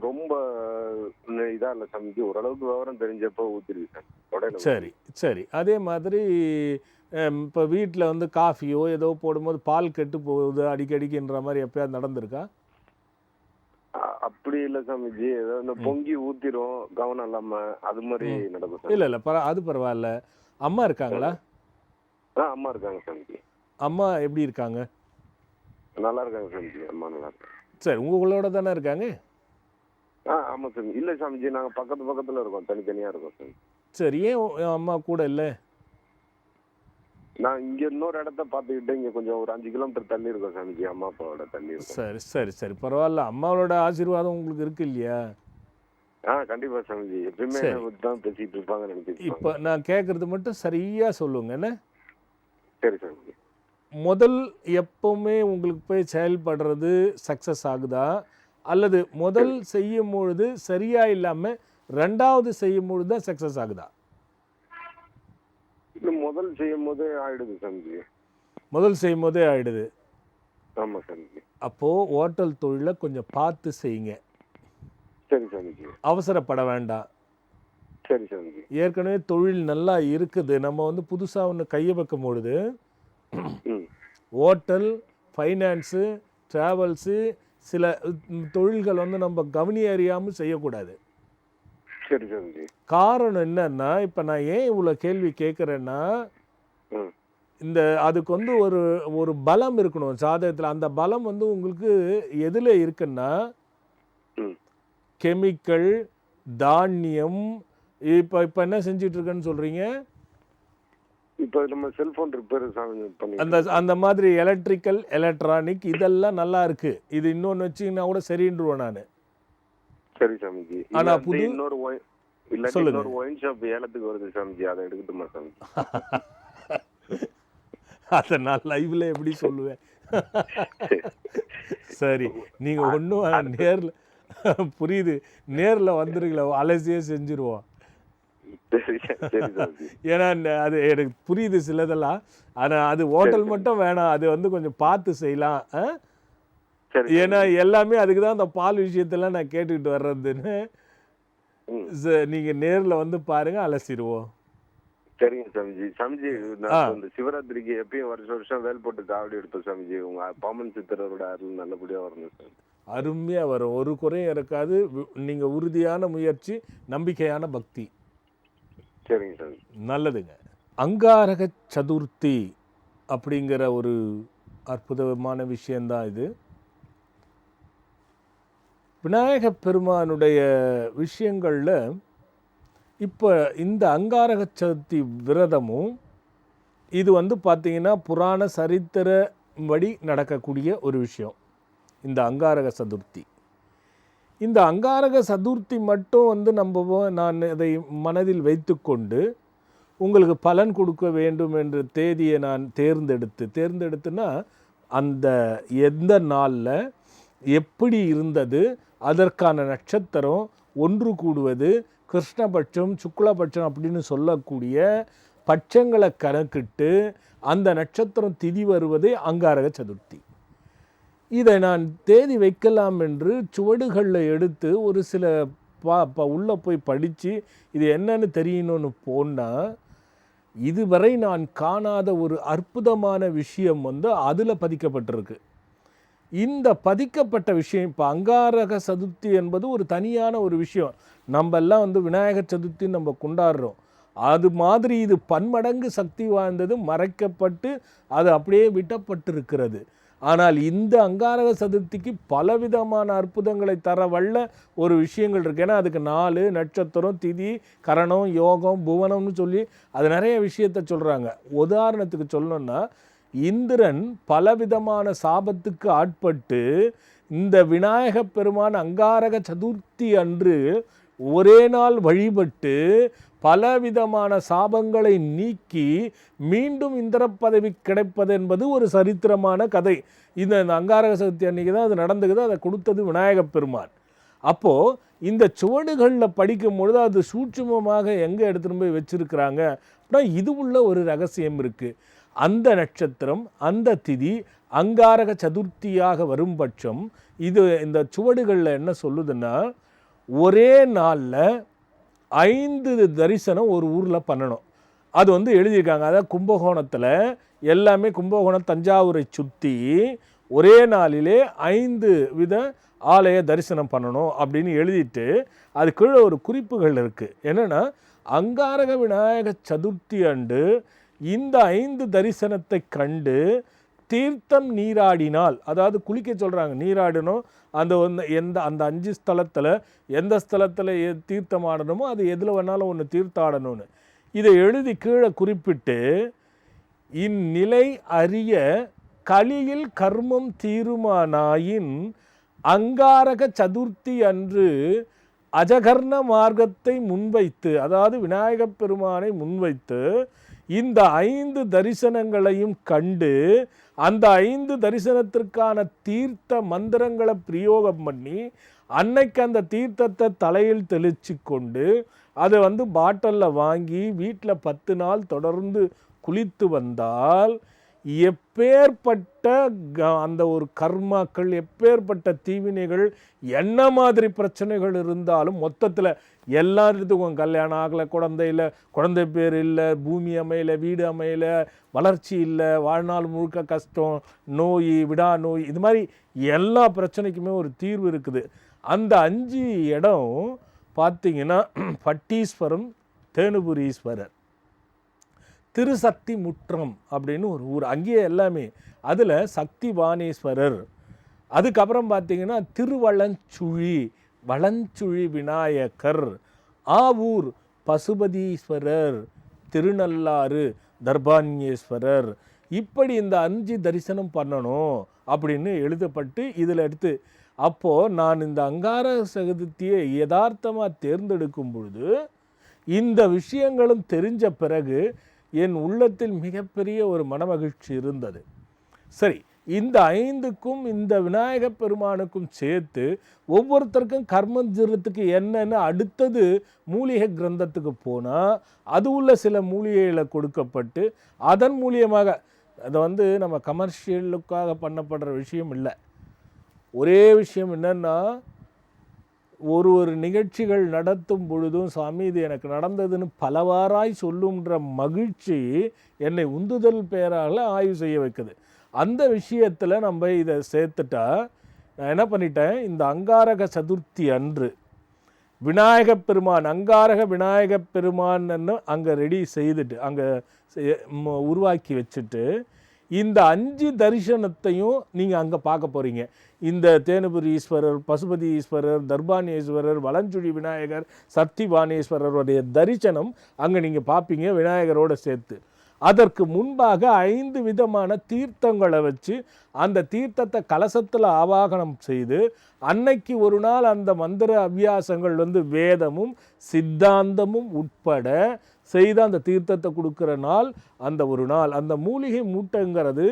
ரொம்ப இதா இல்லை சாமிஜி. ஓரளவுக்கு விவரம் தெரிஞ்சப்போ ஊத்திருக்கேன் உடனே. சரி சரி. அதே மாதிரி இப்போ வீட்டில் வந்து காஃபியோ ஏதோ போடும்போது பால் கெட்டு போகுது அடிக்கடிக்குன்ற மாதிரி எப்பயாவது நடந்திருக்கா? அப்படி இல்லை சாமிஜி. ஏதோ இந்த பொங்கி ஊத்திரும் கவனம் இல்லாம அது மாதிரி நடக்கும். இல்லை இல்லை அது பரவாயில்ல. அம்மா இருக்காங்களா? அம்மா இருக்காங்க சாமிஜி. அம்மா எப்படி இருக்காங்க? நல்லா இருக்காங்க சாமிஜி. அம்மா நல்லா இருக்காங்க. சரி. உங்களோட தானே இருக்காங்க? ஆமாம் சாமி. இல்லை சாமிஜி, நாங்கள் பக்கத்துல இருக்கோம், தனித்தனியாக இருக்கோம் சாமி. சரி. ஏன் அம்மா கூட இல்லை? நான் இங்கே இன்னொரு இடத்த பார்த்துக்கிட்டு இங்கே கொஞ்சம் ஒரு 5 கிலோமீட்டர் தள்ளி இருக்கோம் சாமிஜி. அம்மா அப்பாவோட தள்ளி இருக்கோம். சரி சரி சரி. பரவாயில்ல. அம்மாவோட ஆசீர்வாதம் உங்களுக்கு இருக்கு இல்லையா? கண்டிப்பா சாமிஜி. எப்பயுமே சரி. என்னை தான் பேசிட்டு இருப்பாங்கன்னு நினைச்சிட்டு இப்போ நான் கேட்குறது மட்டும் சரியாக சொல்லுங்க என்ன? சரி சாமிஜி. முதல் எப்பவுமே உங்களுக்கு போய் செயல்படுறது சக்ஸஸ் ஆகுதா, அல்லது முதல் செய்யும் பொழுது சரியா இல்லாமல் ரெண்டாவது செய்யும் பொழுது தான் சக்ஸஸ் ஆகுதா? இன்னும் முதல் செய்யும் போதே ஆயிடுது சாமிஜி. முதல் செய்யும் போதே ஆயிடுது. ஆமாம் சாமிஜி. அப்போது ஹோட்டல் தொழிலை கொஞ்சம் பார்த்து செய்யுங்க. சரி சாமிஜி. அவசரப்பட வேண்டாம். சரி சாமிஜி. ஏற்கனவே தொழில் நல்லா இருக்குது. நம்ம வந்து புதுசாக ஒன்று கையை வைக்கும் பொழுது ஹோட்டல், ஃபைனான்ஸு, ட்ராவல்ஸு, சில தொழில்கள் வந்து நம்ம கவனி அறியாமல் செய்யக்கூடாது. சரி சாமிஜி. காரணம் என்னன்னா, இப்போ நான் ஏன் இவ்வளோ கேள்வி கேட்குறேன்னா, இந்த அதுக்கு வந்து ஒரு பலம் இருக்கணும் ஜாதகத்தில். அந்த பலம் வந்து உங்களுக்கு எதில் இருக்குன்னா, கெமிக்கல், தானியம். இப்போ என்ன செஞ்சிட்டு இருக்கேன்னு சொல்கிறீங்க? இப்போ நம்ம செல்ஃபோன் ரிப்பேர் பண்ணி அந்த மாதிரி எலக்ட்ரிக்கல், எலக்ட்ரானிக் இதெல்லாம் நல்லா இருக்குது. இது இன்னொன்று வச்சிங்கன்னா கூட சரின்றுவேன் நான். சரி சாமிஜி. ஆனா புது இன்னொரு ஒயின் ஷாப் ஏலத்துக்கு வருது சாமிஜி. அதை எடுக்கட்டுமா சாமிஜி? அதை நான் லைவ்ல எப்படி சொல்லுவேன்? சரி. நீங்கள் ஒன்றும் நேரில் புரியுது. நேரில் வந்துருங்களா, அலசியே செஞ்சுருவோம். ஏன்னா அது எனக்கு புரியுது சிலதெல்லாம். ஆனால் அது ஹோட்டல் மட்டும் வேணாம். அது வந்து கொஞ்சம் பார்த்து செய்யலாம். ஏன்னா எல்லாமே அதுக்கு தான் அந்த பால் விஷயத்தெல்லாம் நான் கேட்டுக்கிட்டு வர்றதுன்னு. நீங்கள் நேரில் வந்து பாருங்க, அலசிடுவோம். சரிங்க சாமிஜி. சாமிஜி, இந்த சிவராத்திரிக்கு எப்பயும் வருஷம் வேல் போட்டு காவடி எடுப்போம் சாமிஜி. உங்க பாமன் சித்தரோட அருள் நல்லபடியா வரணும் சார். அருமையாக வரும். ஒரு குறையும் இருக்காது. நீங்கள் உறுதியான முயற்சி, நம்பிக்கையான பக்தி. சரிங்க சார். நல்லதுங்க. அங்காரக சதுர்த்தி அப்படிங்கிற ஒரு அற்புதமான விஷயந்தான் இது. விநாயக பெருமானுடைய விஷயங்களில் இப்போ இந்த அங்காரக சதுர்த்தி விரதமும் இது வந்து பார்த்திங்கன்னா புராண சரித்திரப்படி நடக்கக்கூடிய ஒரு விஷயம் இந்த அங்காரக சதுர்த்தி. இந்த அங்காரக சதுர்த்தி மட்டும் வந்து நான் இதை மனதில் வைத்துக்கொண்டு உங்களுக்கு பலன் கொடுக்க வேண்டும் என்ற தேதியை நான் தேர்ந்தெடுத்துன்னா அந்த எந்த நாளில் எப்படி இருந்தது, அதற்கான நட்சத்திரம், ஒன்று கூடுவது, கிருஷ்ணபட்சம், சுக்லபட்சம் அப்படின்னு சொல்லக்கூடிய பட்சங்களை கணக்கிட்டு அந்த நட்சத்திரம் திதி வருவதே அங்காரக சதுர்த்தி. இதை நான் தேதி வைக்கலாம் என்று சுவடுகளில் எடுத்து ஒரு சில உள்ளே போய் படித்து இது என்னன்னு தெரியணும்னு போனால் இதுவரை நான் காணாத ஒரு அற்புதமான விஷயம் வந்து அதில் பதிக்கப்பட்டிருக்கு. இந்த பதிக்கப்பட்ட விஷயம் இப்போ அங்காரக சதுர்த்தி என்பது ஒரு தனியான ஒரு விஷயம். நம்ம எல்லாம் வந்து விநாயகர் சதுர்த்தி நம்ம கொண்டாடுறோம். அது மாதிரி இது பன்மடங்கு சக்தி வாய்ந்தது, மறைக்கப்பட்டு அது அப்படியே விட்டப்பட்டிருக்கிறது. ஆனால் இந்த அங்காரக சதுர்த்திக்கு பலவிதமான அற்புதங்களை தர வல்ல ஒரு விஷயங்கள் இருக்குது. ஏன்னா அதுக்கு 4 நட்சத்திரம், திதி, கரணம், யோகம், புவனம்னு சொல்லி அது நிறைய விஷயத்த சொல்கிறாங்க. உதாரணத்துக்கு சொல்லணும்னா இந்திரன் பலவிதமான சாபத்துக்கு ஆட்பட்டு இந்த விநாயக பெருமான் அங்காரக சதுர்த்தி அன்று ஒரே நாள் வழிபட்டு பலவிதமான சாபங்களை நீக்கி மீண்டும் இந்திர பதவி கிடைப்பது என்பது ஒரு சரித்திரமான கதை. இந்த அங்காரக சதுர்த்தி அன்றைக்கி தான் அது நடந்துக்குது. அதை கொடுத்தது விநாயக பெருமான். அப்போது இந்த சுவடுகளில் படிக்கும் பொழுது அது சூட்சுமமாக எங்கே எடுத்துகிட்டு போய் வச்சுருக்கிறாங்க அப்படின்னா இது உள்ள ஒரு ரகசியம் இருக்குது. அந்த நட்சத்திரம், அந்த திதி அங்காரக சதுர்த்தியாக வரும் பட்சம் இது இந்த சுவடுகளில் என்ன சொல்லுதுன்னா ஒரே நாளில் 5 தரிசனம் ஒரு ஊரில் பண்ணணும். அது எழுதியிருக்காங்க. அதாவது கும்பகோணத்தில் எல்லாமே கும்பகோணம் தஞ்சாவூரை சுற்றி ஒரே நாளிலே 5 வித ஆலய தரிசனம் பண்ணணும் அப்படின்னு எழுதிட்டு அது கீழே ஒரு குறிப்புகள் இருக்குது. என்னென்னா அங்காரக விநாயக சதுர்த்தி அன்று இந்த 5 தரிசனத்தை கண்டு தீர்த்தம் நீராடினால், அதாவது குளிக்க சொல்கிறாங்க, நீராடணும். அந்த அந்த 5 ஸ்தலத்தில் எந்த ஸ்தலத்தில் தீர்த்தம் ஆடணுமோ அது எதில் வேணாலும் ஒன்று தீர்த்தாடணும்னு இதை எழுதி கீழே குறிப்பிட்டு இந்நிலை அறிய கலியில் கர்மம் தீருமானாயின் அங்காரக சதுர்த்தி அன்று அஜகர்ண மார்க்கத்தை முன்வைத்து, அதாவது விநாயகப் பெருமானை முன்வைத்து இந்த 5 தரிசனங்களையும் கண்டு அந்த 5 தரிசனத்திற்கான தீர்த்த மந்திரங்களை பிரயோகம் பண்ணி அன்னைக்கு அந்த தீர்த்தத்தை தலையில் தெளித்து கொண்டு அதை பாட்டிலில் வாங்கி வீட்டில் 10 நாள் தொடர்ந்து குளித்து வந்தால் எப்பேற்பட்ட அந்த ஒரு கர்மாக்கள், எப்பேற்பட்ட தீவினைகள், என்ன மாதிரி பிரச்சனைகள் இருந்தாலும் மொத்தத்தில் எல்லாத்துக்கும் கல்யாணம் ஆகலை, குழந்தை பேர் இல்லை, பூமி அமையலை, வீடு அமையலை, வளர்ச்சி இல்லை, வாழ்நாள் முழுக்க கஷ்டம், நோய், விடா நோய், இது மாதிரி எல்லா பிரச்சனைக்குமே ஒரு தீர்வு இருக்குது. அந்த 5 இடம் பார்த்திங்கன்னா பட்டீஸ்வரம், தேனுபுரீஸ்வரர், திருசக்தி முற்றம் அப்படின்னு ஒரு ஊர், அங்கேயே எல்லாமே. அதில் சக்தி வாணேஸ்வரர், அதுக்கப்புறம் பார்த்திங்கன்னா திருவளஞ்சுழி, வளஞ்சுழி விநாயகர், ஆவூர் பசுபதீஸ்வரர், திருநள்ளாறு தர்பான்யேஸ்வரர், இப்படி இந்த 5 தரிசனம் பண்ணணும் அப்படின்னு எழுதப்பட்டு இதில் எடுத்து. அப்போது நான் இந்த அங்காரக சதுர்த்தியை யதார்த்தமாக தேர்ந்தெடுக்கும் பொழுது இந்த விஷயங்களும் தெரிஞ்ச பிறகு என் உள்ளத்தில் மிகப்பெரிய ஒரு மனமகிழ்ச்சி இருந்தது. சரி, இந்த 5க்கும் இந்த விநாயக பெருமானுக்கும் சேர்த்து ஒவ்வொருத்தருக்கும் கர்மஜரத்துக்கு என்னென்னு அடுத்தது மூலிகை கிரந்தத்துக்கு போனால் அது உள்ள சில மூலிகைகளை கொடுக்கப்பட்டு அதன் மூலியமாக அதை நம்ம கமர்ஷியலுக்காக பண்ணப்படுற விஷயம் இல்லை. ஒரே விஷயம் என்னென்னா ஒரு நிகழ்ச்சிகள் நடத்தும் பொழுதும் சாமி இது எனக்கு நடந்ததுன்னு பலவாராய் சொல்லுன்ற மகிழ்ச்சி என்னை உந்துதல் பெயரால் ஆய்வு செய்ய வைக்குது. அந்த விஷயத்தில் நம்ம இதை சேர்த்துட்டா நான் என்ன பண்ணிட்டேன், இந்த அங்காரக சதுர்த்தி அன்று விநாயகப் பெருமான், அங்காரக விநாயகப் பெருமான்னு அங்கே ரெடி செய்துட்டு அங்கே உருவாக்கி வச்சுட்டு இந்த 5 தரிசனத்தையும் நீங்கள் அங்கே பார்க்க போகிறீங்க. இந்த தேனுபுரி ஈஸ்வரர், பசுபதி ஈஸ்வரர், தர்பானேஸ்வரர், வளஞ்சுழி விநாயகர், சக்திவானேஸ்வரருடைய தரிசனம் அங்கே நீங்கள் பார்ப்பீங்க விநாயகரோடு சேர்த்து. அதற்கு முன்பாக 5 விதமான தீர்த்தங்களை வச்சு அந்த தீர்த்தத்தை கலசத்தில் ஆவாகனம் செய்து அன்னைக்கு ஒரு நாள் அந்த மந்திர அபியாசங்கள் வேதமும் சித்தாந்தமும் உட்பட செய்து அந்த தீர்த்தத்தை கொடுக்குற நாள் அந்த ஒரு நாள். அந்த மூலிகை மூட்டைங்கிறது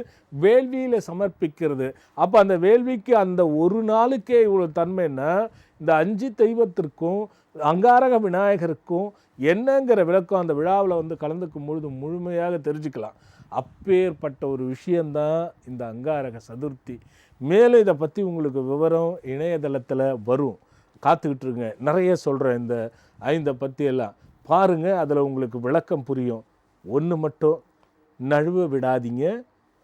வேள்வியில் சமர்ப்பிக்கிறது. அப்போ அந்த வேள்விக்கு அந்த ஒரு நாளுக்கே இவ்வளோ தன்மைன்னா இந்த 5 தெய்வத்திற்கும் அங்காரக விநாயகருக்கும் என்னங்கிற விளக்கம் அந்த விழாவில் கலந்துக்கும் பொழுது முழுமையாக தெரிஞ்சுக்கலாம். அப்பேற்பட்ட ஒரு விஷயந்தான் இந்த அங்காரக சதுர்த்தி. மேலும் இதை பற்றி உங்களுக்கு விவரம் இணையதளத்தில் வரும், காத்துக்கிட்டுருங்க. நிறைய சொல்கிறேன் இந்த 5 பற்றியெல்லாம் பாருங்கள், அதில் உங்களுக்கு விளக்கம் புரியும். ஒன்று மட்டும் நழுவ விடாதீங்க,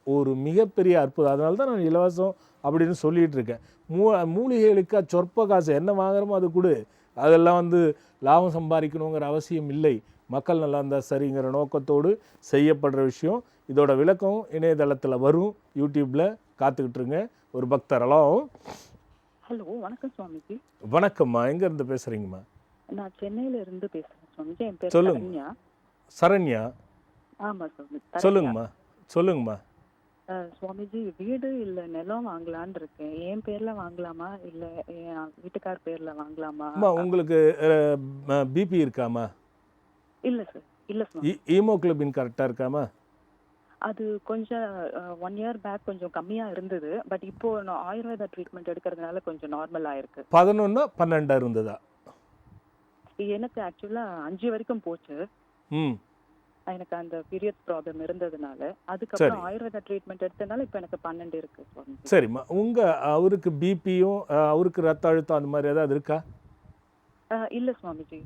ஒரு மிகப்பெரிய அற்புதம். அதனால தான் நான் இலவசம் அப்படின்னு சொல்லிகிட்டு இருக்கேன். மூலிகைகளுக்கு சொற்ப காசு என்ன வாங்குறோமோ அது கொடு, அதெல்லாம் லாபம் சம்பாதிக்கணுங்கிற அவசியம் இல்லை. மக்கள் நல்லா இருந்தால் சரிங்கிற நோக்கத்தோடு செய்யப்படுற விஷயம். இதோட விளக்கம் இணையதளத்தில் வரும், யூடியூப்பில் காத்துக்கிட்டுருங்க. ஒரு பக்தர். ஹலோ. ஹலோ, வணக்கம் சுவாமிஜி. வணக்கம்மா, எங்கேருந்து பேசுகிறீங்கம்மா? நான் சென்னையில இருந்து பேசுறேன் சுவாமிஜி. என் பேர் சொல்லுங்க. சரண்யா. சரண்யா. ஆமா சுவாமி. சொல்லுங்கம்மா. சுவாமிஜி, வீடு இல்ல நிலம் வாங்கலான்னு இருக்கேன். என் பேர்ல வாங்கலாமா இல்ல என் வீட்டுக்கார் பேர்ல வாங்கலாமா? அம்மா, உங்களுக்கு பிபி இருக்காமா? இல்ல சார், இல்ல சுவாமி. ஹீமோகுளோபின் கரெக்டாக இருக்காமா? அது கொஞ்சம் 1 இயர் பேக் கொஞ்சம் கம்மியா இருந்தது. பட் இப்போ நான் ஆயுர்வேதா ட்ரீட்மெண்ட் எடுக்கிறதுனால கொஞ்சம் நார்மல் ஆயிருக்கு. 11 12 இருந்ததா? எனக்கு ஆக்சுவலா 5 வரைக்கும் போச்சு. ம். எனக்கு அந்த பீரியட் ப்ராப்ளம் இருந்ததுனால. அதுக்கப்புறம் ஆயுர்வேதா ட்ரீட்மெண்ட் எடுத்ததுனால இப்போ எனக்கு 12 இருக்கு சுவாமிஜி. சரிம்மா, அவருக்கு பிபியும் அவருக்கு ரத்த அழுத்தம் அந்த மாதிரி ஏதாவது இருக்கா? இல்ல சுவாமிஜி.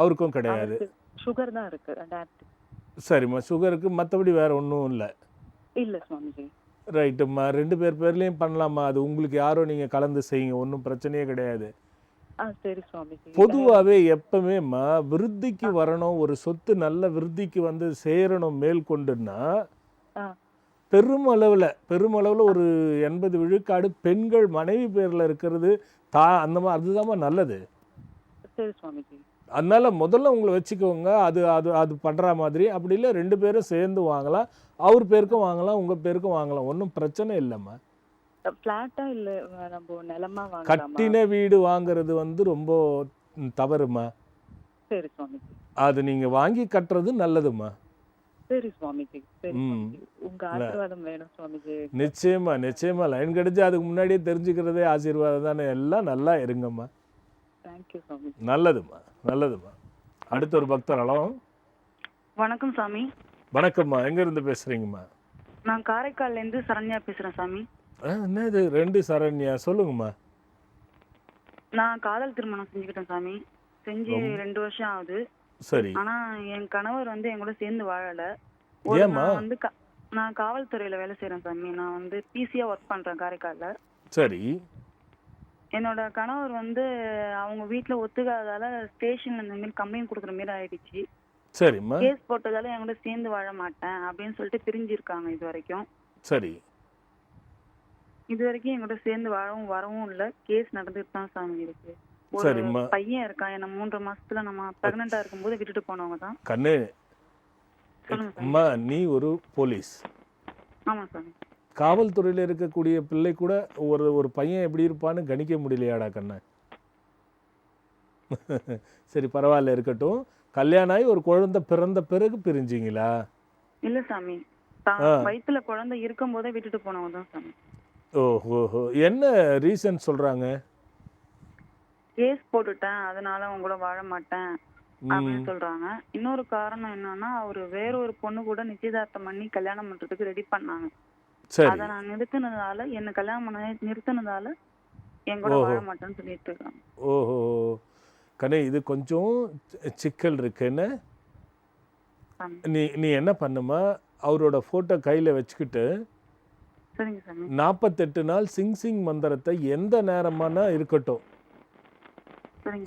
அவருக்கும் கிடையாது. சுகர் தான் இருக்கு. சரிம்மா, சுகருக்கு மற்றபடி வேற ஒன்றும் இல்லை. இல்ல சுவாமிஜி. ரைட்டும்மா, 2 பேர்லேயும் பண்ணலாமா? அது உங்களுக்கு யாரோ நீங்கள் கலந்து செய்யுங்க, ஒன்றும் பிரச்சனையே கிடையாது. சரி சுவாமிஜி. பொதுவாகவே எப்பவுமேம்மா விருத்திக்கு வரணும், ஒரு சொத்து நல்ல விருத்திக்கு வந்து சேரணும் மேற்கொண்டுன்னா பெருமளவில் ஒரு 80 விழுக்காடு பெண்கள் மனைவி பேரில் இருக்கிறது அந்த மாதிரி, அதுதான் நல்லது. சரி சுவாமிஜி. அதனால முதல்ல உங்களை வச்சுக்கோங்க. அது அது அது பண்ணுற மாதிரி. அப்படி இல்லை 2 பேரும் சேர்ந்து வாங்கலாம், அவர் பேருக்கும் வாங்கலாம், உங்கள் பேருக்கும் வாங்கலாம், ஒன்றும் பிரச்சனை இல்லைம்மா. ஃப்ளாட்டா இல்ல நம்ம நிலமா வாங்கலாமா? கட்டின வீடு வாங்குறது வந்து ரொம்ப தவறுமா. சரி சுவாமிஜி. அது நீங்கள் வாங்கி கட்டுறது நல்லதுமா. சரி சுவாமிஜி. சரி சுவாமிஜி. உங்க ஆசீர்வாதம் வேணும் சுவாமிஜி. நிச்சயமா லைன் கிடைச்சு அதுக்கு முன்னாடியே தெரிஞ்சுக்கிறதே ஆசீர்வாதம் தானே. எல்லாம் நல்லா இருங்கம்மா. தேங்க்யூ சுவாமிஜி. நல்லதுமா. அடுத்த ஒரு பக்தர். ஹலோ. வணக்கம் சாமி. வணக்கம்மா, எங்கேருந்து பேசுகிறீங்கம்மா? நான் காரைக்கால்லேருந்து சரண்யா பேசுகிறேன் சாமி. என்னது 2 சரண்யா? சொல்லுங்கம்மா. நான் காதல் திருமணம் செஞ்சுக்கிட்டேன் சாமி. செஞ்சு 2 வருஷம் ஆகுது. சரி. ஆனா என் கணவர் வந்து என் கூட சேர்ந்து வாழல. ஏம்மா? நான் வந்து நான் காவல்துறையில வேலை செய்யறேன் சாமி. நான் வந்து பிசியா ஒர்க் பண்றேன் காரைக்கால்ல. சரி. என்னோட கணவர் வந்து அவங்க வீட்டுல ஒத்துக்காததால ஸ்டேஷன்ல இந்த மாதிரி கம்ப்ளைண்ட் கொடுக்குற மாதிரி ஆயிடுச்சு. சரிம்மா. கேஸ் போட்டதால என் கூட சேர்ந்து வாழ மாட்டேன் அப்படின்னு சொல்லிட்டு பிரிஞ்சிருக்காங்க இது வரைக்கும். சரி. இது வரைக்கும் என் கூட சேர்ந்து வாழவும் வரவும் இல்ல. கேஸ் நடந்துட்டு தான் சாமி இருக்கு. சரிம்மா. பையன் இருக்கான். என்ன 3 மாசத்துல நம்ம பிரெக்னண்டா இருக்கும்போது விட்டுட்டு போனவங்க தான். கண்ணு, அம்மா நீ ஒரு போலீஸ். ஆமா சாமி. காவல்துறையில் இருக்கக்கூடிய பிள்ளை கூட ஒரு பையன் எப்படி இருப்பான்னு கணிக்க முடியலையாடா கண்ணா? சரி, பரவாயில்ல, இருக்கட்டும். கல்யாணம் ஆகி ஒரு குழந்தை பிறந்த பிறகு பிரிஞ்சிங்களா? இல்ல சாமி, வயித்துல குழந்தை இருக்கும் போதே விட்டுட்டு போனவங்க தான் சாமி. ஓஹோ, என்ன ரீசன் சொல்றாங்க? கேஸ் போட்டுட்டேன், அதனால அவங்க கூட வாழ மாட்டேன் அப்படின்னு சொல்றாங்க. இன்னொரு காரணம் என்னன்னா, அவரு வேற ஒரு பொண்ணு கூட நிச்சயதார்த்தம் பண்ணி கல்யாணம் பண்றதுக்கு ரெடி பண்ணாங்க. அத நான் நிறுத்தினதால, என்ன கல்யாணம் பண்ண நிறுத்தினதால என் கூட வாழ மாட்டேன்னு சொல்லிட்டு இருக்காங்க. ஓஹோ கண்ணே, இது கொஞ்சம் சிக்கல் இருக்குன்னு. நீ என்ன பண்ணுமா, அவரோட போட்டோ கையில வச்சுக்கிட்டு 48 நாள் சிங் மந்திரத்தை எந்த நேரமானா இருக்கட்டும்,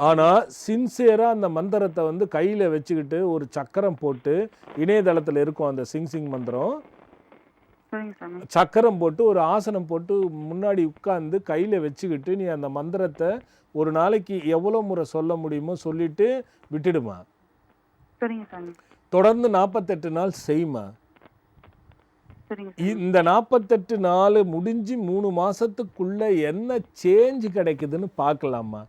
ஆனா சின்சியரா அந்த மந்திரத்தை வந்து கையில வச்சுக்கிட்டு ஒரு சக்கரம் போட்டு, இணையதளத்துல இருக்கும் அந்த சிங் மந்திரம், சக்கரம் போட்டு ஒரு ஆசனம் போட்டு முன்னாடி உட்கார்ந்து கையில வச்சுக்கிட்டு நீ அந்த மந்திரத்தை ஒரு நாளைக்கு எவ்வளவு முறை சொல்ல முடியுமோ சொல்லிட்டு விட்டுடுமா. தொடர்ந்து 48 நாள் செய்யுமா. இந்த 48 நாள் முடிஞ்சு 3 மாசத்துக்குள்ள என்ன சேஞ்ச் கிடைக்குதுன்னு பார்க்கலாமா.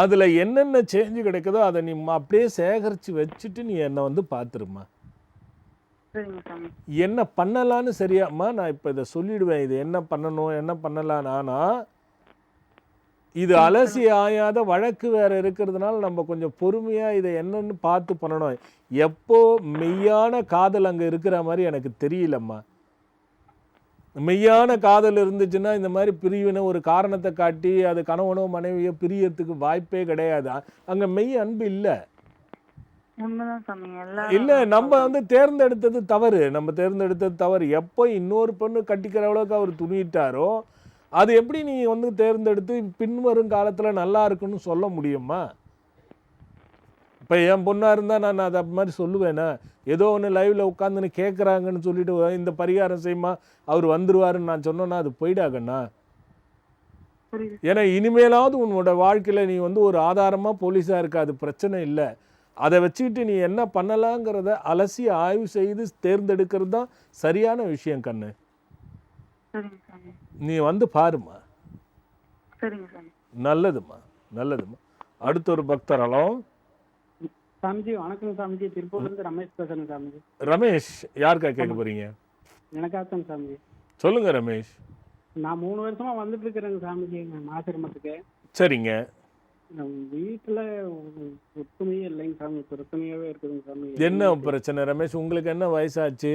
அதுல என்னென்ன சேஞ்ச் கிடைக்குதோ அதை நீ அப்படியே சேகரிச்சு வச்சுட்டு நீ என்னை வந்து பார்த்துருமா. என்ன பண்ணலான்னு சரியாம்மா, நான் இப்போ இதை சொல்லிடுவேன், இது என்ன பண்ணணும் என்ன பண்ணலாம். ஆனால் இது அலசி ஆயாத வழக்கு வேற இருக்கிறதுனால நம்ம கொஞ்சம் பொறுமையாக இதை என்னன்னு பார்த்து பண்ணணும். எப்போ மெய்யான காதல் அங்கே இருக்கிற மாதிரி எனக்கு தெரியலம்மா. மெய்யான காதல் இருந்துச்சுன்னா இந்த மாதிரி பிரிவினை ஒரு காரணத்தை காட்டி அது கணவனோ மனைவியோ பிரியறதுக்கு வாய்ப்பே கிடையாது. அங்கே மெய் அன்பு இல்லை. இல்லை, நம்ம வந்து தேர்ந்தெடுத்தது தவறு. எப்போ இன்னொரு பொண்ணு கட்டிக்கிற அளவுக்கு அவர் துணிட்டாரோ அது எப்படி நீ வந்து தேர்ந்தெடுத்து பின்வரும் காலத்தில் நல்லா இருக்குன்னு சொல்ல முடியுமா? இப்போ என் பொண்ணாக இருந்தால் நான் அதை மாதிரி சொல்லுவேனா? ஏதோ ஒன்று லைவில் உட்காந்துன்னு கேட்குறாங்கன்னு சொல்லிட்டு இந்த பரிகாரம் செய்யுமா அவர் வந்துடுவாருன்னு நான் சொன்னோன்னா அது போயிடாகண்ணா. ஏன்னா இனிமேலாவது உன்னோட வாழ்க்கையில் நீ வந்து ஒரு ஆதாரமாக போலீஸாக இருக்க, அது பிரச்சனை இல்லை. அதை வச்சுக்கிட்டு நீ என்ன பண்ணலாங்கிறத அலசி ஆய்வு செய்து தேர்ந்தெடுக்கிறது தான் சரியான விஷயம் கண்ணு. நீ வந்து பாருமா. நல்லதுமா, நல்லதுமா. அடுத்த ஒரு பக்தர். ஹலோ சாமிஜி, வணக்கம் சாமிஜி. திருப்பூர்லேருந்து ரமேஷ் பேசுறேன் சாமிஜி. ரமேஷ், யாருக்கா கேட்க போறீங்க? எனக்காகத்தான் சாமிஜி. சொல்லுங்க ரமேஷ். நான் 3 வருஷமா வந்துட்டு இருக்கிறேங்க சாமிஜி ஆசிரமத்துக்கு. சரிங்க. வீட்டில் ஒத்துமையே இல்லைங்க சாமி, பிரச்சனையாவே இருக்குதுங்க சாமி. என்ன பிரச்சனை ரமேஷ்? உங்களுக்கு என்ன வயசாச்சு?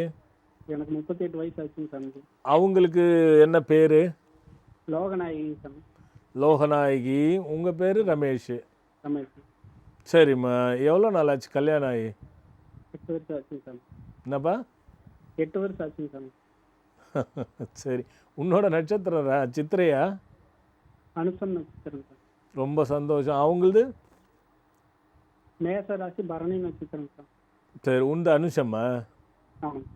எனக்கு 38 வயசு ஆச்சுங்க சாமிஜி. அவங்களுக்கு என்ன பேரு? லோகநாயகிங்க சாமி. லோகநாயகி. உங்க பேரு ரமேஷ். ரமேஷ். சரிம்மா, எவ்வளோ நாள் ஆச்சு கல்யாணம் ஆகி? 8 வருஷம் ஆச்சுங்க சாமி. என்னப்பா? 8 வருஷம் ஆச்சுங்க சாமி. சரி, உன்னோட நட்சத்திரம் சித்திரையா? அனுசம் நட்சத்திரம் சார். ரொம்ப சந்தோஷம். அவங்களது மேச ராசி பரணி நட்சத்திரம் சார். சரி, உந்த அனுஷமா? ஆமாம்.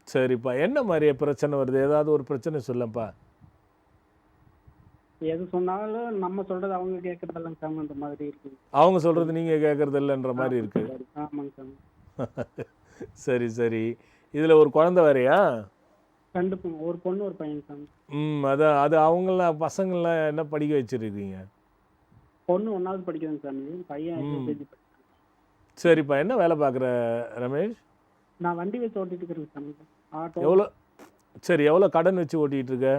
சரிப்பா, என்ன மாதிரி பிரச்சனை வருது? ஏதாவது ஒரு பிரச்சனை சொல்லப்பா. எது சொன்னாலும் நம்ம சொல்றது அவங்க கேட்கறதெல்லாம் சாமி அந்த மாதிரி இருக்கு. அவங்க சொல்றது நீங்க கேட்கறது இல்லைன்ற மாதிரி இருக்கு. ஆமாங்க சாமி. சரி சரி. இதுல ஒரு குழந்தை வேறையா? கண்டிப்பா ஒரு பொண்ணு ஒரு பையன் சாமி. அதான் அது அவங்களாம் பசங்கள்லாம் என்ன படிக்க வச்சிருக்கீங்க? பொண்ணு 1வது படிக்கிறேங்க சாமி, பையன் LKG. சரிப்பா, என்ன வேலை பார்க்குற ரமேஷ்? நான் வண்டி வச்சு ஓட்டிட்டு இருக்கிறேன் சாமி. ஆட்டோ. எவ்வளோ? சரி, எவ்வளோ கடன் வச்சு ஓட்டிகிட்டு இருக்க?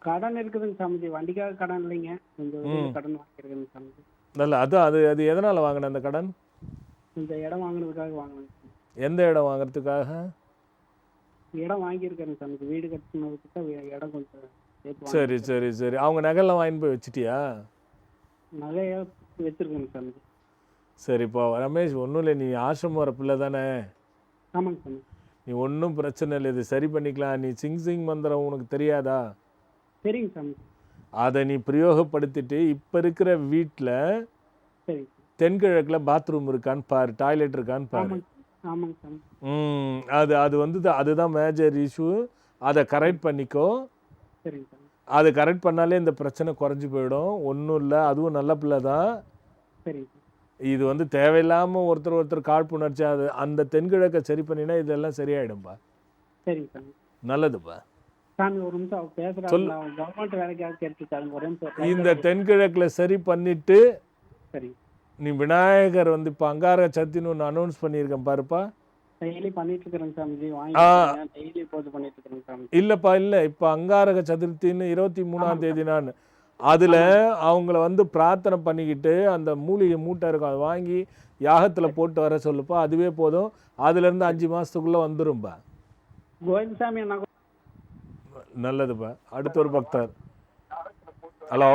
கடன் இருக்குதுங்க சாமிஜி. வண்டிக்காக கடன் இல்லைங்க, கொஞ்சம் கடன் வாங்கியிருக்கேங்க சாமிஜி. நல்ல. அதான் அது எதனால் வாங்கின அந்த கடன்? இந்த இடம் வாங்கினதுக்காக வாங்கினேன். எந்த இடம் வாங்குறதுக்காக? இடம் வாங்கியிருக்கேங்க சாமிஜி. வீடு கட்டினதுக்கு இடம் கொஞ்சம். சரி சரி சரி. அவங்க நகைலாம் வாங்கிட்டு போய் வச்சுட்டியா? நகையா வச்சிருக்கேங்க சாமிஜி. சரிப்பா ரமேஷ், ஒன்றும் இல்லை, நீ ஆசிரமம் வர பிள்ளை தானே? ஆமாங்க சாமி. நீ ஒன்றும் பிரச்சனை இல்லை, இது சரி பண்ணிக்கலாம். நீ சிங் மந்திரம் உனக்கு தெரியாதா? சரிங்க சாமி. அதை நீ பிரயோகப்படுத்திட்டு இப்போ இருக்கிற வீட்டில் தென்கிழக்கில் பாத்ரூம் இருக்கான்னு பாரு, டாய்லெட் இருக்கான்னு பாரு. ஆமாங்க சாமி. அது வந்து அதுதான் மேஜர் இஷ்யூ. அதை கரெக்ட் பண்ணிக்கோ. சரிங்க சாமி. அதை கரெக்ட் பண்ணாலே இந்த பிரச்சனை குறைஞ்சி போயிடும். ஒன்றும் இல்லை, அதுவும் நல்ல பிள்ளை தான். சரிங்க. இது வந்து தேவையில்லாமல் ஒருத்தர் காழ்ப்புணர்ச்சி. அது அந்த தென்கிழக்கை சரி பண்ணினா இதெல்லாம் சரியாயிடும்பா. சரிங்க சாமி. நல்லதுப்பா சாமி. ஒரு நிமிஷம் பேசுறாங்க, கவர்மெண்ட் வேலைக்காக கேட்டுட்டாங்க. ஒரு நிமிஷம். இந்த தென்கிழக்கில் சரி பண்ணிட்டு சரி. நீ விநாயகர் வந்து இப்போ அங்கார சத்தின்னு ஒன்று அனௌன்ஸ் பண்ணியிருக்கேன் பாருப்பா. டெய்லி பண்ணிட்டு இருக்கிறேங்க சாமிஜி. டெய்லி போட்டு பண்ணிட்டு இருக்கிறேங்க சாமி. இல்லைப்பா, இல்லை, இப்போ அங்காரக சதுர்த்தின்னு 23ஆம் தேதி நான் அதில் அவங்கள வந்து பிரார்த்தனை பண்ணிக்கிட்டு அந்த மூலிகை மூட்டை இருக்கும், அதை வாங்கி யாகத்தில் போட்டு வர சொல்லுப்பா. அதுவே போதும். அதுலேருந்து 5 மாதத்துக்குள்ளே வந்துடும்பா. கோவிந்தசாமி. நல்லதுப்பா. அடுத்த ஒரு பக்தர். ஹலோ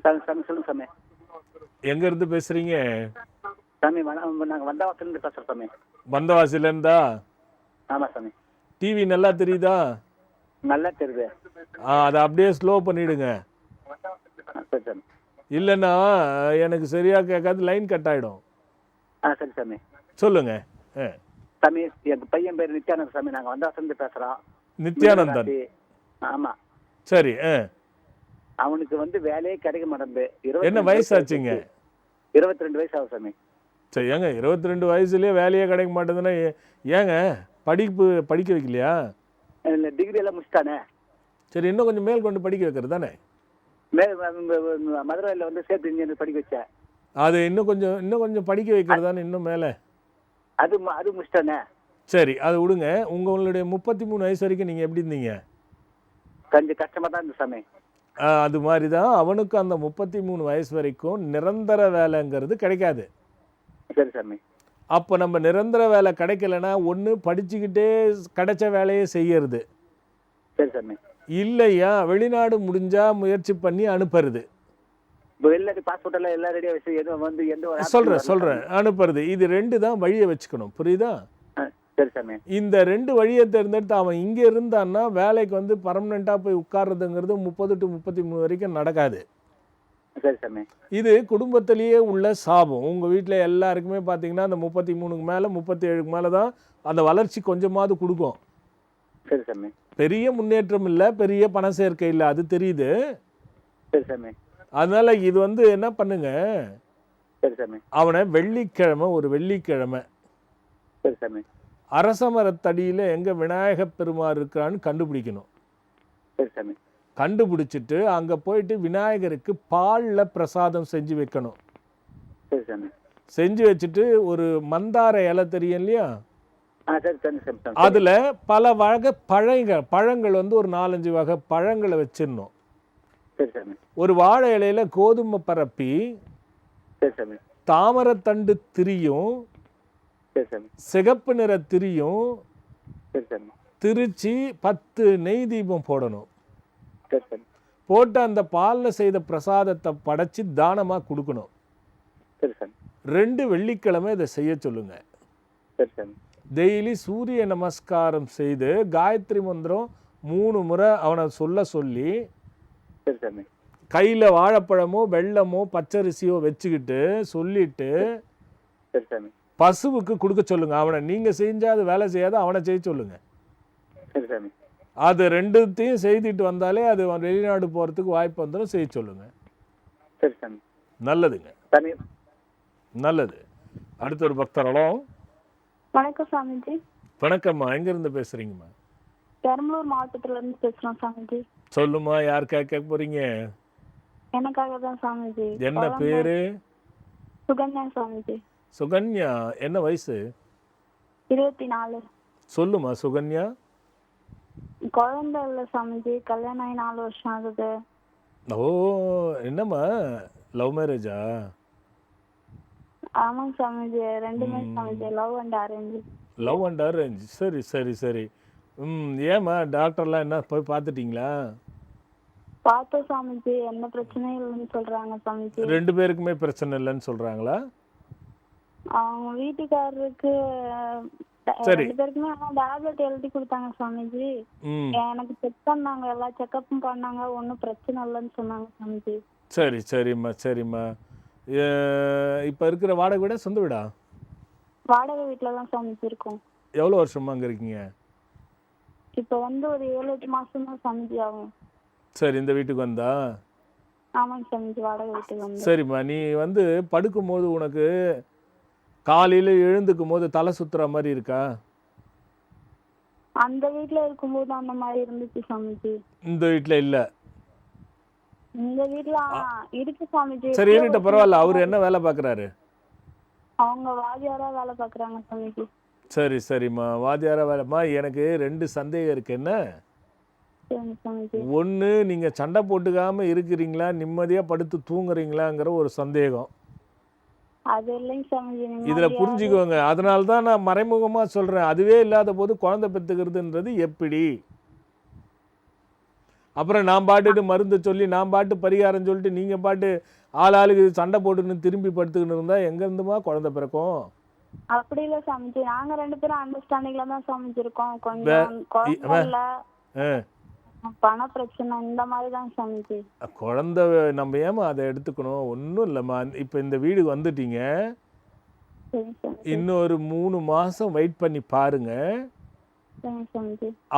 சொல்லுங்க சாமி. எங்கேருந்து பேசுகிறீங்க? சாமி நாங்கள் வந்தவாசிலேருந்து பேசுகிறோம் சாமி. வந்தவாசிலேருந்தா? ஆமாம் சாமி. டிவி நல்லா தெரியுதா? நல்லா தெரியுது. அதை அப்படியே ஸ்லோ பண்ணிவிடுங்க. சரி சாமி. இல்லைன்னா எனக்கு சரியாக கேட்காது, லைன் கட் ஆகிடும். சரி சாமி. சொல்லுங்க சாமி. எங்கள் பையன் பேர் நித்யானந்த் சாமி. நாங்கள் வந்தவாசிலேருந்து பேசுகிறோம். நித்யானந்தன். ஆமாம். சரி. அவனுக்கு வந்து வேலையே கிடைக்க மாட்டேங்குது. என்ன வயசாச்சுங்க? 22 வயசு ஆகும் சாமி. சரி, ஏங்க 22 வயசுலேயே வேலையே கிடைக்க மாட்டேதுன்னா ஏங்க படிக்க வைக்கலையா? டிகிரி எல்லாம் முடிச்சிட்டானே. சரி, இன்னும் கொஞ்சம் மேல் கொண்டு படிக்க வைக்கிறது தானே? மதுரையில் வந்து சேர்த்து இன்ஜினியர் படிக்க வச்சேன். அது இன்னும் கொஞ்சம் படிக்க வைக்கிறது தானே இன்னும் மேலே? அது முடிச்சிட்டானே. சரி, அது விடுங்க. உங்களுடைய 33 வயசு வரைக்கும் நீங்கள் எப்படி இருந்தீங்க? கொஞ்சம் கஷ்டமாக தான் இருந்துச்சு சாமி. அது மாதிரி தான் அவனுக்கு அந்த 33 வயசு வரைக்கும் நிரந்தர வேலைங்கிறது கிடைக்காது. சரி சாமி. அப்போ நம்ம நிரந்தர வேலை கிடைக்கலன்னா ஒன்று படிச்சுக்கிட்டே கிடைச்ச வேலையை செய்யறது. சரி சாமி. இல்லையா வெளிநாடு முடிஞ்சா முயற்சி பண்ணி அனுப்புறது. பாஸ்போர்ட் எல்லாம் எல்லாம் ரெடியாக வச்சு எதுவும் வந்து சொல்கிறேன் அனுப்புறது. இது 2 தான் வழியை வச்சுக்கணும், புரியுதா? சரி சாமி. இந்த 2 வழியை தேர்ந்தெடுத்து அவன் இங்கே இருந்தான்னா வேலைக்கு வந்து பர்மனெண்ட்டாக போய் உட்கார்றதுங்கிறது 30 to 33 வரைக்கும் நடக்காது. சரி சாமி. இது குடும்பத்திலேயே உள்ள சாபம். உங்கள் வீட்டில் எல்லாருக்குமே பார்த்தீங்கன்னா அந்த 33க்கு மேலே 37க்கு மேலே தான் அந்த வளர்ச்சி கொஞ்சமாவது கொடுக்கும். சரி சாமி. பெரிய முன்னேற்றம் இல்லை, பெரிய பண சேர்க்கை இல்லை, அது தெரியுது. சரி சாமி. அதனால இது என்ன பண்ணுங்க, சரி சாமி. அவனை வெள்ளிக்கிழமை ஒரு வெள்ளிக்கிழமை சரி சாமி. அரச மரத்தடியில் எங்கே விநாயகப் பெருமாள் இருக்கான்னு கண்டுபிடிக்கணும். சரி சாமி. கண்டுபிடிச்சிட்டு அங்கே போயிட்டு விநாயகருக்கு பாலில் பிரசாதம் செஞ்சு வைக்கணும். சரி சாமி. செஞ்சு வச்சுட்டு ஒரு மந்தார இலை தெரியும் இல்லையா, சரி சாமி. சரி சாமி. அதில் பல வகை பழங்கள் ஒரு 4-5 வகை பழங்களை வச்சிடணும். சரி சாமி. ஒரு வாழை இலையில கோதுமை பரப்பி, சரி சாமி. தாமரத்தண்டு திரியும், சரி சாமி. சிகப்பு நிற திரியும் சரி சாமி. திரிச்சு 10 நெய் தீபம் போடணும். சரி சாமி. போட்டு அந்த பாலில் செய்த பிரசாதத்தை படைச்சி தானமாக கொடுக்கணும். சரி சாமி. 2 வெள்ளிக்கிழமை இதை செய்ய சொல்லுங்க. சரி சாமி. டெய்லி சூரிய நமஸ்காரம் செய்து காயத்ரி மந்திரம் 3 முறை அவனை சொல்லி, சரி சாமி. கையில் வாழைப்பழமோ வெள்ளமோ பச்சரிசியோ வச்சுக்கிட்டு சொல்லிட்டு சரி சாமி. பசுவுக்கு கொடுக்க சொல்லுங்க. அவனை நீங்கள் செஞ்சால் அது வேலை செய்யாத, அவனை செய்ய சொல்லுங்க. சரி சாமி. அது 2த்தையும் செய்துட்டு வந்தாலே அது வெளிநாடு போகிறதுக்கு வாய்ப்பு வந்துடும். செய்ய சொல்லுங்க. சரி சாமி. நல்லதுங்க, சாமி. நல்லது. அடுத்த ஒரு பக்தர்களும். வணக்கம் சாமிஜி. வணக்கம்மா, எங்கேருந்து பேசுகிறீங்கம்மா? பெரம்பலூர் மாவட்டத்துல இருந்து பேசுறோம் சாமிஜி. சொல்லுமா, யாருக்காக கேட்க போகிறீங்க? எனக்காக தான் சாமிஜி. என்ன பேரு? சுகன்யா சாமிஜி. சுகன்யா, என்ன வயசு? 24. சொல்லுமா சுகன்யா. குழந்தை இல்லை சாமிஜி, கல்யாணம் ஆகி 4 வருஷம் ஆகுது. ஓ, என்னம்மா லவ் மேரேஜா? ஆமாங்க சாமிஜி, 2மே Swamiji, love and arrange. Love and arrange, சரி சரி சரி. ஏம்மா டாக்டர்லாம் என்ன போய் பார்த்துட்டிங்களா? பார்த்தோம் சாமிஜி, என்ன பிரச்சனையும் இல்லைன்னு சொல்றாங்க சாமிஜி. 2 பேருக்குமே பிரச்சனை இல்லைன்னு சொல்கிறாங்களா? அவங்க வீட்டுக்காரருக்கு சரி. 2 பேருக்குமே டேப்லெட் எழுதி கொடுத்தாங்க சாமிஜி. எனக்கு செக் பண்ணாங்க, எல்லா செக்கப்பும் பண்ணாங்க, ஒன்றும் பிரச்சனை இல்லைன்னு சொன்னாங்க சாமிஜி. சரி சரிம்மா சரிம்மா. இப்போ இருக்கிற வாடகை வீடா சொந்த வீடா? வாடகை வீட்டில் தான் சாமிஜி இருக்கோம். எவ்வளோ வருஷமா அங்கே இருக்கீங்க? இப்போ ஒரு 7-8 மாசம் தான் சாமிஜி ஆகும். சரி, இந்த வீட்டுக்கு வந்தா? ஆமாங்க சாமிஜி, வாடகை வீட்டுக்கு வந்து. சரிம்மா, நீ படுக்கும்போது உனக்கு காலையில் எழுந்துக்கும் போது தலை சுத்துற மாதிரி இருக்கா? அந்த வீட்டில் இருக்கும்போது அந்த மாதிரி இருந்துச்சு சாமிஜி. இந்த வீட்டில் இல்லை? இந்த வீட்டில் இருக்கு சாமிஜி. சரி, இருட்ட பரவாயில்ல. அவர் என்ன வேலை பார்க்குறாரு? அவங்க வாத்தியாரா வேலை பார்க்குறாங்க சாமிஜி. சரி சரிம்மா, வாத்தியாரா வேலைம்மா. எனக்கு 2 சந்தேகம் இருக்கு. என்ன? ஒன்று, நீங்கள் சண்டை போட்டுக்காமல் இருக்கிறீங்களா, நிம்மதியாக படுத்து தூங்குறீங்களாங்கிற ஒரு சந்தேகம். அது இல்லைங்க சாமிஜி. இதில் புரிஞ்சுக்கோங்க. அதனால தான் நான் மறைமுகமாக சொல்கிறேன். அதுவே இல்லாத போது குழந்தை பெற்றுக்கிறதுன்றது எப்படி? அப்புறம் நான் பாட்டுட்டு மருந்து சொல்லி, நான் பாட்டு பரிகாரம் சொல்லிட்டு, நீங்கள் பாட்டு ஆளுக்கு சண்டை போட்டுன்னு திரும்பி படுத்துக்கின்னு இருந்தால் எங்கேருந்துமா குழந்தை பிறக்கும்? அப்படி இல்லை சாமிஜி, நாங்கள் 2 பேரும் அண்டர்ஸ்டாண்டிங்ல தான் சாமிஜி இருக்கோம். கொஞ்சம் குழந்தை இல்லை, பண பிரச்சனை, இந்த மாதிரி தான் சாமிஜி. குழந்தை நம்ம ஏமா அதை எடுத்துக்கணும்? ஒன்றும் இல்லைம்மா. இப்போ இந்த வீடுக்கு வந்துட்டீங்க, இன்னும் ஒரு 3 மாதம் வெயிட் பண்ணி பாருங்க.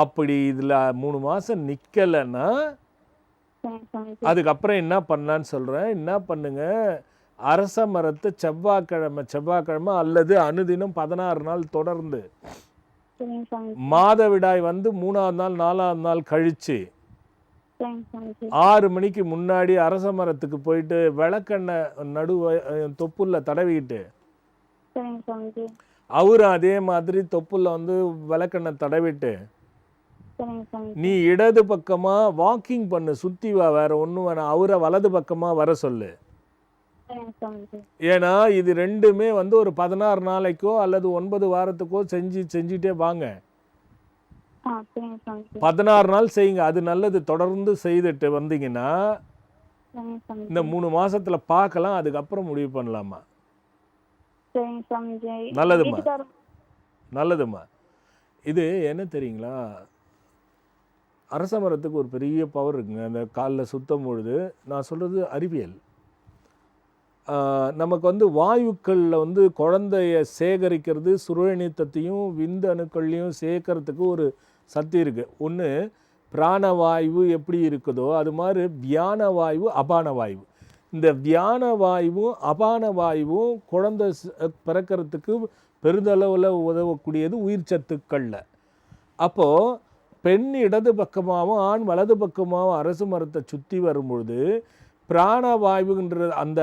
அப்படி இதில் 3 மாதம் நிற்கலைன்னா அதுக்கப்புறம் என்ன பண்ணலான்னு சொல்கிறேன். என்ன பண்ணுங்க, அரச மரத்தை செவ்வாய்க்கிழமை அல்லது அனுதினம் 16 நாள் தொடர்ந்து, மாதவிடாய் 3ஆவது நாள் 4ஆவது நாள் கழிச்சு 6 மணிக்கு முன்னாடி அரச மரத்துக்கு போயிட்டு விளக்கெண்ணெய் தொப்புள்ள தடவிக்கிட்டு, அவரும் அதே மாதிரி தொப்புள்ள விளக்கெண்ணெய் தடவிட்டு, நீ இடது பக்கமா வாக்கிங் பண்ணு, சுத்தி வா, வேற ஒன்றும் வேணாம். அவரை வலது பக்கமா வர சொல்லு. ஏன்னா இது 2மே ஒரு 16 நாளைக்கோ அல்லது 9 வாரத்துக்கோ செஞ்சுட்டே வாங்க. 16 நாள் செய்யுங்க, அது நல்லது. தொடர்ந்து செய்துட்டு வந்தீங்கன்னா இந்த 3 மாசத்துல பார்க்கலாம், அதுக்கப்புறம் முடிவு பண்ணலாமா? நல்லதுமா, நல்லதுமா. இது என்ன தெரியுங்களா, அரச மரத்துக்கு ஒரு பெரிய பவர் இருக்குங்க. அந்த காலில் சுத்தம் பொழுது, நான் சொல்றது அறிவியல், நமக்கு வந்து வாயுக்களில் வந்து குழந்தைய சேகரிக்கிறது, சுரோனித்தத்தையும் விந்து அணுக்கள்லையும் சேர்க்கறதுக்கு ஒரு சக்தி இருக்குது. ஒன்று பிராணவாயு எப்படி இருக்குதோ அது மாதிரி வியான வாயு, அபான வாயு. இந்த வியான வாயுவும் அபான வாயுவும் குழந்தை பிறக்கிறதுக்கு பெரிதளவில் உதவக்கூடியது உயிர் சத்துக்களில். அப்போது பெண் இடது பக்கமாகவும் ஆண் வலது பக்கமாகவும் அரசு மரத்தை சுற்றி வரும்பொழுது பிராணவாயுன்ற அந்த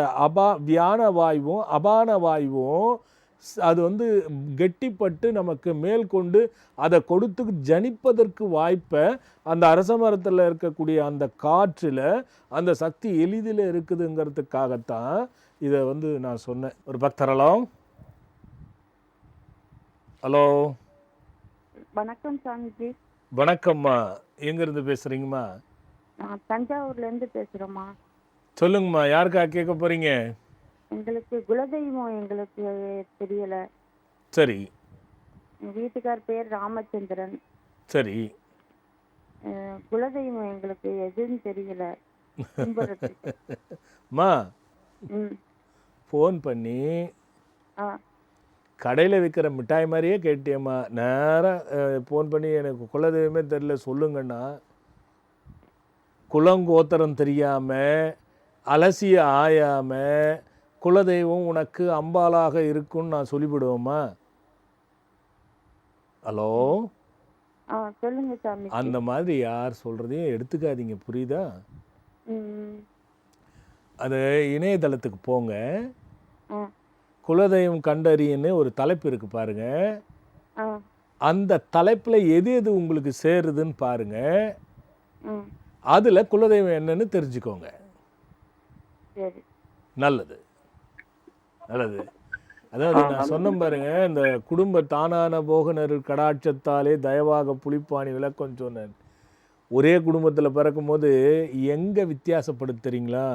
வியான வாயுவும் அபான வாயுவும் அது வந்து கெட்டிப்பட்டு நமக்கு மேல் கொண்டு அதை கொடுத்து ஜனிப்பதற்கு வாய்ப்பை அந்த அரச மரத்தில் இருக்கக்கூடிய அந்த காற்றில் அந்த சக்தி எளிதில் இருக்குதுங்கிறதுக்காகத்தான் இதை வந்து நான் சொன்னேன். ஒரு பக்தர், ஹலோ ஹலோ. வணக்கம் சாமிஜி. வணக்கம்மா, எங்கேருந்து பேசுகிறீங்கம்மா? நான் தஞ்சாவூர்லேருந்து பேசுகிறோம்மா. சொல்லுங்கம்மா, யாருக்கா கேட்க போகிறீங்க? எங்களுக்கு குலதெய்வம் எங்களுக்கு தெரியல. சரி. எங்கள் வீட்டுக்கார் பேர் ராமச்சந்திரன். சரி. குலதெய்வம் எங்களுக்கு எதுன்னு தெரியல. அம்மா ஃபோன் பண்ணி கடையில் விற்கிற மிட்டாய் மாதிரியே கேட்டியம்மா. நேராக ஃபோன் பண்ணி எனக்கு குலதெய்வமே தெரியல சொல்லுங்கன்னா, குலங்கோத்திரம் தெரியாமல் அலசிய ஆயாமல் குலதெய்வம் உனக்கு அம்பாலாக இருக்குன்னு நான் சொல்லிவிடுவோம்மா? ஹலோ, சொல்லுங்க சாமி. அந்த மாதிரி யார் சொல்கிறதையும் எடுத்துக்காதீங்க, புரியுதா? அது இணையதளத்துக்கு போங்க, குலதெய்வம் கண்டறியன்னு ஒரு தலைப்பு இருக்கு பாருங்க. அந்த தலைப்பில் எது எது உங்களுக்கு சேருதுன்னு பாருங்க. அதில் குலதெய்வம் என்னன்னு தெரிஞ்சுக்கோங்க. நல்லது நல்லது. அதாவது நான் சொன்ன பாருங்க, இந்த குடும்ப தானான போகனர் கடாட்சத்தாலே தயவாக புளிப்பாணி விளக்கம் சொன்னேன். ஒரே குடும்பத்தில் பிறக்கும் போது எங்கே வித்தியாசப்படுது தெரியுங்களா?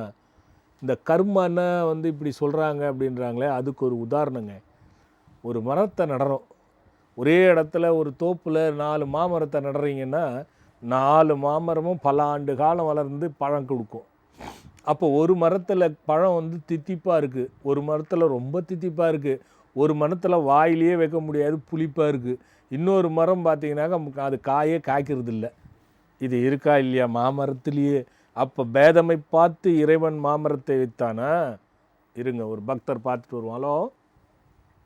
இந்த கர்மன்னா வந்து இப்படி சொல்கிறாங்க அப்படின்றாங்களே, அதுக்கு ஒரு உதாரணங்க. ஒரு மரத்தை நடறோம், ஒரே இடத்துல ஒரு தோப்பில் 4 மாமரத்தை நடுறீங்கன்னா 4 மாமரமும் பல ஆண்டு காலம் வளர்ந்து பழம் கொடுக்கும். அப்போ ஒரு மரத்தில் பழம் வந்து தித்திப்பாக இருக்குது, ஒரு மரத்தில் ரொம்ப தித்திப்பாக இருக்குது, ஒரு மரத்தில் வாயிலேயே வைக்க முடியாது புளிப்பாக இருக்குது, இன்னொரு மரம் பார்த்திங்கனாக்கா அது காயே காய்க்கிறது இல்லை. இது இருக்கா இல்லையா மாமரத்துலேயே? அப்போ பேதமை பார்த்து இறைவன் மாமரத்தை வைத்தானா? இருங்க, ஒரு பக்தர் பார்த்துட்டு வருவோம். ஹலோ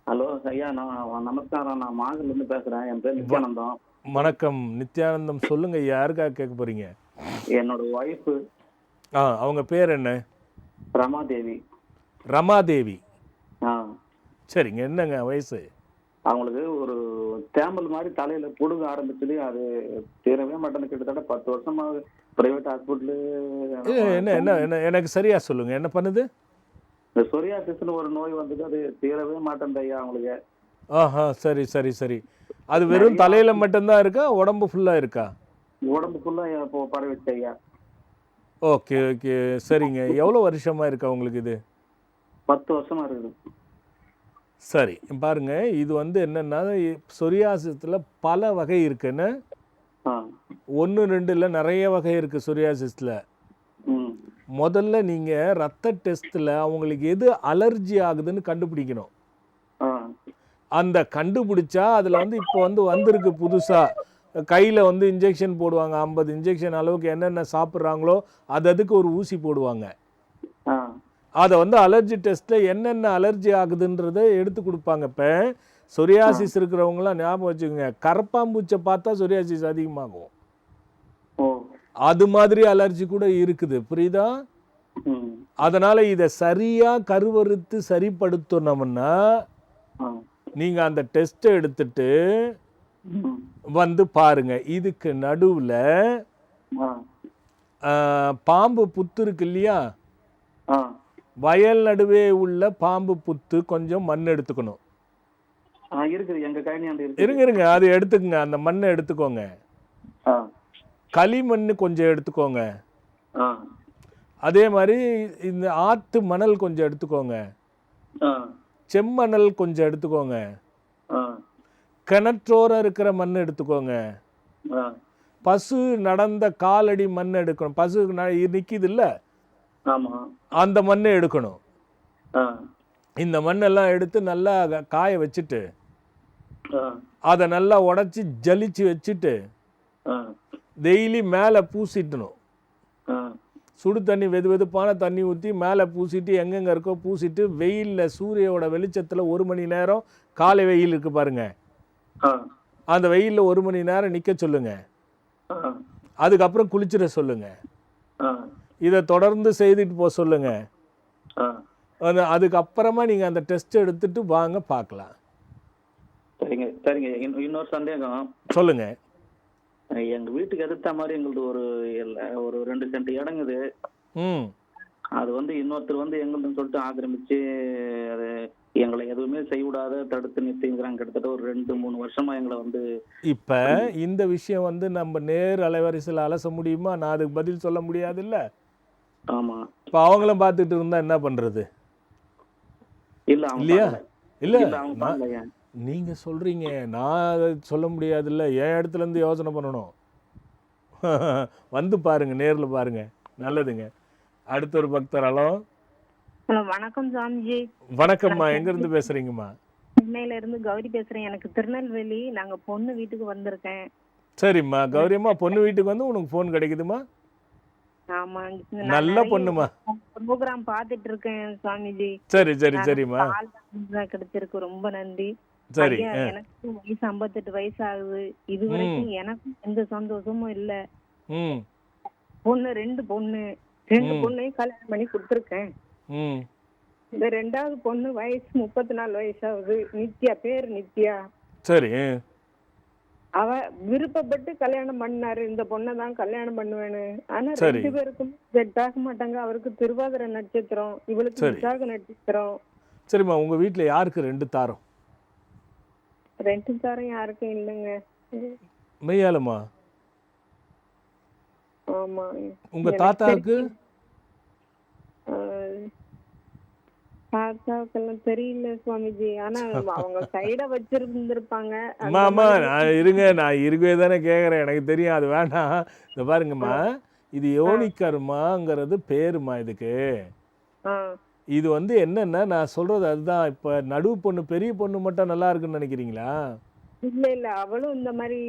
ஹலோ ஐயா, நான் நமஸ்காரம். நான் மாங்கல்லேருந்து பேசுகிறேன். என் பேர் நித்யானந்தம். வணக்கம் நித்யானந்தம், சொல்லுங்கள், யாருக்காக கேட்க போகிறீங்க? என்னோட ஒய்ஃபு. அவங்க பேர் என்ன? ரமாதேவி. ரமாதேவி. சரிங்க, என்னங்க வயசு அவங்களுக்கு? ஒரு தேமல் மாதிரி தலையில புடுங்க ஆரம்பிச்சது, அது தீரவே மாட்டேன்னு. கிட்டத்தட்ட 10 வருஷமா பிரைவேட் ஹாஸ்பிட்டலு. என்ன என்ன என்ன எனக்கு சரியா சொல்லுங்க, என்ன பண்ணுது? இந்த சொரியாசிஸ்னு ஒரு நோய் வந்தது, அது தீரவே மாட்டேன் ஐயா அவங்களுக்கு. சரி சரி சரி. அது வெறும் தலையில மட்டும்தான் இருக்கா, உடம்பு ஃபுல்லா இருக்கா? உடம்பு ஃபுல்லா இப்போ பரவிச்சு ஐயா. ஓகே ஓகே, சரிங்க. எவ்வளோ வருஷமா இருக்கா உங்களுக்கு இது? 10 வருஷமா இருக்குது. சரி, பாருங்க, இது வந்து என்னன்னா சொரியாசிஸில் பல வகை இருக்குன்னு. 1 2 இல்லை, நிறைய வகை இருக்குது சொரியாசிஸில். முதல்ல நீங்கள் ரத்த டெஸ்ட்டில் அவங்களுக்கு எது அலர்ஜி ஆகுதுன்னு கண்டுபிடிக்கணும். அந்த கண்டுபிடிச்சா அதில் வந்து இப்போ வந்து வந்திருக்கு புதுசாக, கையில் வந்து இன்ஜெக்ஷன் போடுவாங்க. 50 இன்ஜெக்ஷன் அளவுக்கு என்னென்ன சாப்பிட்றாங்களோ அதுக்கு ஒரு ஊசி போடுவாங்க. அதை வந்து அலர்ஜி டெஸ்ட்டில் என்னென்ன அலர்ஜி ஆகுதுன்றதை எடுத்து கொடுப்பாங்க. இப்போ சொரியாசிஸ் இருக்கிறவங்களாம் ஞாபகம் வச்சுக்கோங்க, கரப்பாம்பூச்சை பார்த்தா சொரியாசிஸ் அதிகமாகும். அது மாதிரி அலர்ஜி கூட இருக்குது, புரியுதா? அதனால் இதை சரியாக கருவறுத்து சரிப்படுத்தணும்னா நீங்கள் அந்த டெஸ்ட்டை எடுத்துட்டு வந்து பாருங்க. இதுக்கு நடுவில் பாம்பு புத்து இருக்கு இல்லையா, வயல் நடுவே உள்ள பாம்பு புத்து கொஞ்சம் மண் எடுத்துக்கணும். இருங்க, அது எடுத்துக்கங்க, அந்த மண்ணை எடுத்துக்கோங்க. களிமண் கொஞ்சம் எடுத்துக்கோங்க. அதே மாதிரி இந்த ஆத்து மணல் கொஞ்சம் எடுத்துக்கோங்க. செம்மணல் கொஞ்சம் எடுத்துக்கோங்க. கிணற்றோர இருக்கிற மண் எடுத்துக்கோங்க. பசு நடந்த காலடி மண் எடுக்கணும். பசு நிக்குது இல்ல, அந்த மண்ணை எடுக்கணும். இந்த மண்ணெல்லாம் எடுத்து நல்லா காய வச்சுட்டு அதை நல்லா உடச்சி ஜலிச்சு வச்சுட்டு டெய்லி மேலே பூசிட்டணும். சுடு தண்ணி வெதுப்பான தண்ணி ஊற்றி மேலே பூசிட்டு எங்கெங்கே இருக்கோ பூசிட்டு வெயிலில் சூரியோட வெளிச்சத்தில் 1 மணி நேரம், காலை வெயில் இருக்குது பாருங்க, அந்த வெயிலில் 1 மணி நேரம் நிற்க சொல்லுங்க. அதுக்கப்புறம் குளிச்சிட சொல்லுங்க. இதை தொடர்ந்து செய்துட்டு போக சொல்லுங்க. அதுக்கப்புறமா நீங்கள் அந்த டெஸ்ட் எடுத்துட்டு வாங்க பார்க்கலாம். சரிங்க சரிங்க. இன்னொரு சந்தேகம் சொல்லுங்க. எங்கள் வீட்டுக்கு எதிர்த்த மாதிரி எங்களுக்கு ஒரு 2 சென்ட் இடங்குது. அது வந்து இன்னொருத்தர் வந்து எங்களுதுன்னு சொல்லிட்டு ஆக்கிரமிச்சு அது எங்களை எதுவுமே செய்யக்கூடாத தடுத்து நிறுத்திங்கிறாங்க. கிட்டத்தட்ட ஒரு 2-3 வருஷமா எங்களை வந்து. இப்போ இந்த விஷயம் வந்து நம்ம நேர் அலைவரிசையில் அலச முடியுமா? நான் அதுக்கு பதில் சொல்ல முடியாது இல்லை. ஆமாம். இப்போ அவங்களும் பார்த்துட்டு இருந்தா என்ன பண்ணுறது? இல்லையா? இல்லை, நீங்கள் சொல்கிறீங்க, நான் அதை சொல்ல முடியாதுல்ல. என் இடத்துலேருந்து யோசனை பண்ணணும். வந்து பாருங்க, நேரில் பாருங்க. நல்லதுங்க. அடுத்த ஒரு பக்தர். ஹலோ. ஹலோ, வணக்கம் சாமிஜி. வணக்கம்மா. எங்கேருந்து பேசுகிறீங்கம்மா? சென்னையில இருந்து கௌரி பேசுகிறேன். எனக்கு திருநெல்வேலி, நாங்கள் பொண்ணு வீட்டுக்கு வந்திருக்கேன். சரிம்மா கௌரியம்மா, பொண்ணு வீட்டுக்கு வந்து உனக்கு ஃபோன் கிடைக்குதுமா? ஆமா, நல்ல பொண்ணுமா. ப்ரோக்ராம் பார்த்துட்டு இருக்கேன் சாமிஜி. சரி சரி சரிம்மா. கிடைச்சிருக்கு, ரொம்ப நன்றி. சரி. எனக்கு வயசு 58 வயசு ஆகுது. இது வரைக்கும் எனக்கும் எந்த சந்தோஷமும் இல்ல. பொண்ணு 2 பொண்ணு, 2 பொண்ணையும் கல்யாணம் பண்ணி கொடுத்துருக்கேன். இந்த 2வது பொண்ணு வயசு 34 வயசு ஆகுது. நித்யா, பேர் நித்யா. சரி. அவ விருப்பப்பட்டு கல்யாணம் பண்ணாரு, இந்த பொண்ணை தான் கல்யாணம் பண்ணுவேன்னு. ஆனா 2 பேருக்கும் செட் ஆக மாட்டாங்க. அவருக்கு திருவாதிரை நட்சத்திரம், இவளுக்கு விசாக நட்சத்திரம். சரிம்மா, உங்க வீட்டுல யாருக்கு 2 தாரம்? 2 தாரம் யாருக்கும் இல்லைங்க. மெய்யாலுமா? ஆமா. உங்க தாத்தாவுக்கு? தாத்தாவுக்கெல்லாம் தெரியல சுவாமிஜி. ஆனா அவங்க சைட வச்சிருந்திருப்பாங்க. அம்மா இருங்க, நான் இருக்கவே தானே கேட்குறேன். எனக்கு தெரியும், அது வேண்டாம். இந்த பாருங்கம்மா, இது யோனிக்கர்மாங்கிறது பேருமா இதுக்கு. இது வந்து என்னன்னா, நான் சொல்றது அதுதான். இப்ப நடுவு பொண்ணு பெரிய பொண்ணு மட்டும் நல்லா இருக்குன்னு நினைக்கிறீங்களா? இல்ல இல்ல, அவளும் இந்த மாதிரி.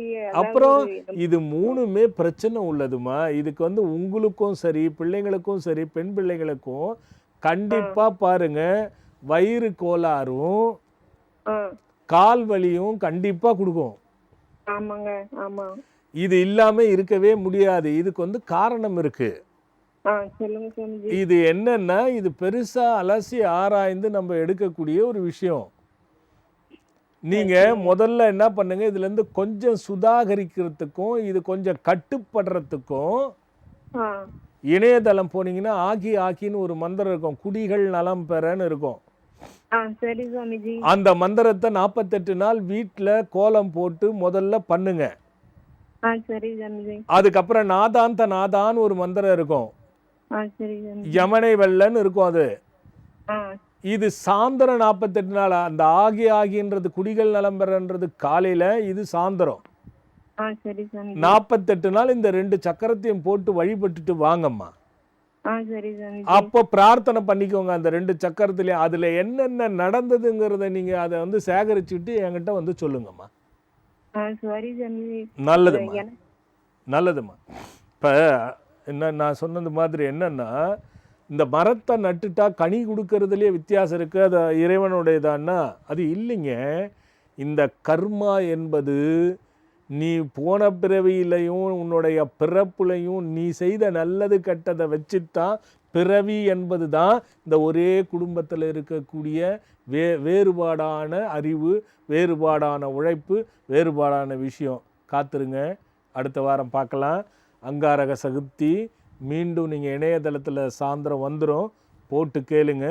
அப்புறம் இது 3மே பிரச்சனை உள்ளதுமா. இதுக்கு வந்து உங்களுக்கும் சரி, பிள்ளைங்களுக்கும் சரி, பெண் பிள்ளைங்களுக்கும் கண்டிப்பா பாருங்க, வயிறு கோளாறும் கால் வலியும் கண்டிப்பா கொடுக்கும். ஆமாங்க, ஆமா. இது இல்லாம இருக்கவே முடியாது. இதுக்கு வந்து காரணம் இருக்கு. இது என்னன்னா, இது பெருசா அலசி ஆராய்ந்து நம்ம எடுக்கக்கூடிய ஒரு விஷயம். நீங்க முதல்ல என்ன பண்ணுங்க, இதுல இருந்து கொஞ்சம் சுதாகரிக்கிறதுக்கும் இது கொஞ்சம் கட்டுப்படுறதுக்கும் இணையதளம் போனீங்கன்னா ஆகின்னு ஒரு மந்திரம் இருக்கும். குடிகள் நலம் பெறன்னு இருக்கும். அந்த மந்திரத்தை 48 நாள் வீட்டுல கோலம் போட்டு முதல்ல பண்ணுங்க. அதுக்கப்புறம் நாதான் ஒரு மந்திரம் இருக்கும். யமனை வெள்ளன்னு இருக்கும். அது இது சாயந்தரம் 48 நாள். அந்த ஆகின்றது குடிகள் நலம் பெறன்றது காலையில, இது சாயந்தரம் 48 நாள். இந்த 2 சக்கரத்தையும் போட்டு வழிபட்டுட்டு வாங்கம்மா. அப்போ பிரார்த்தனை பண்ணிக்கோங்க அந்த 2 சக்கரத்திலையும். அதுல என்னென்ன நடந்ததுங்கிறத நீங்க அதை வந்து சேகரிச்சுட்டு என்கிட்ட வந்து சொல்லுங்கம்மா. நல்லதும்மா, நல்லதும்மா. இப்ப என்ன நான் சொன்னது மாதிரி என்னன்னா, இந்த மரத்தை நட்டுட்டா கனி கொடுக்கறதுலேயே வித்தியாசம் இருக்கு, அது இறைவனுடையதான்னா அது இல்லைங்க. இந்த கர்மா என்பது நீ போன பிறவியிலையும் உன்னுடைய பிறப்புலையும் நீ செய்த நல்லது கெட்டதை வச்சுத்தான் பிறவி என்பது தான் இந்த ஒரே குடும்பத்தில் இருக்கக்கூடிய வேறுபாடான அறிவு, வேறுபாடான உழைப்பு, வேறுபாடான விஷயம். காத்துருங்க, அடுத்த வாரம் பார்க்கலாம். அங்காரக சதுர்த்தி மீண்டும் நீங்கள் இணையதளத்தில் சாயந்தரம் வந்துடும், போட்டு கேளுங்க.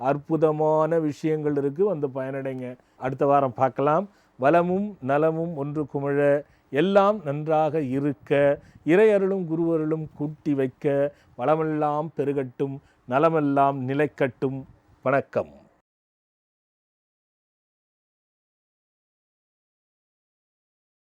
அற்புதமான விஷயங்கள் இருக்குது, வந்து பயனடைங்க. அடுத்த வாரம் பார்க்கலாம். வளமும் நலமும் ஒன்று குமிழ, எல்லாம் நன்றாக இருக்க, இறையருளும் குருவருளும் கூட்டி வைக்க, வளமெல்லாம் பெருகட்டும், நலமெல்லாம் நிலைக்கட்டும். வணக்கம்.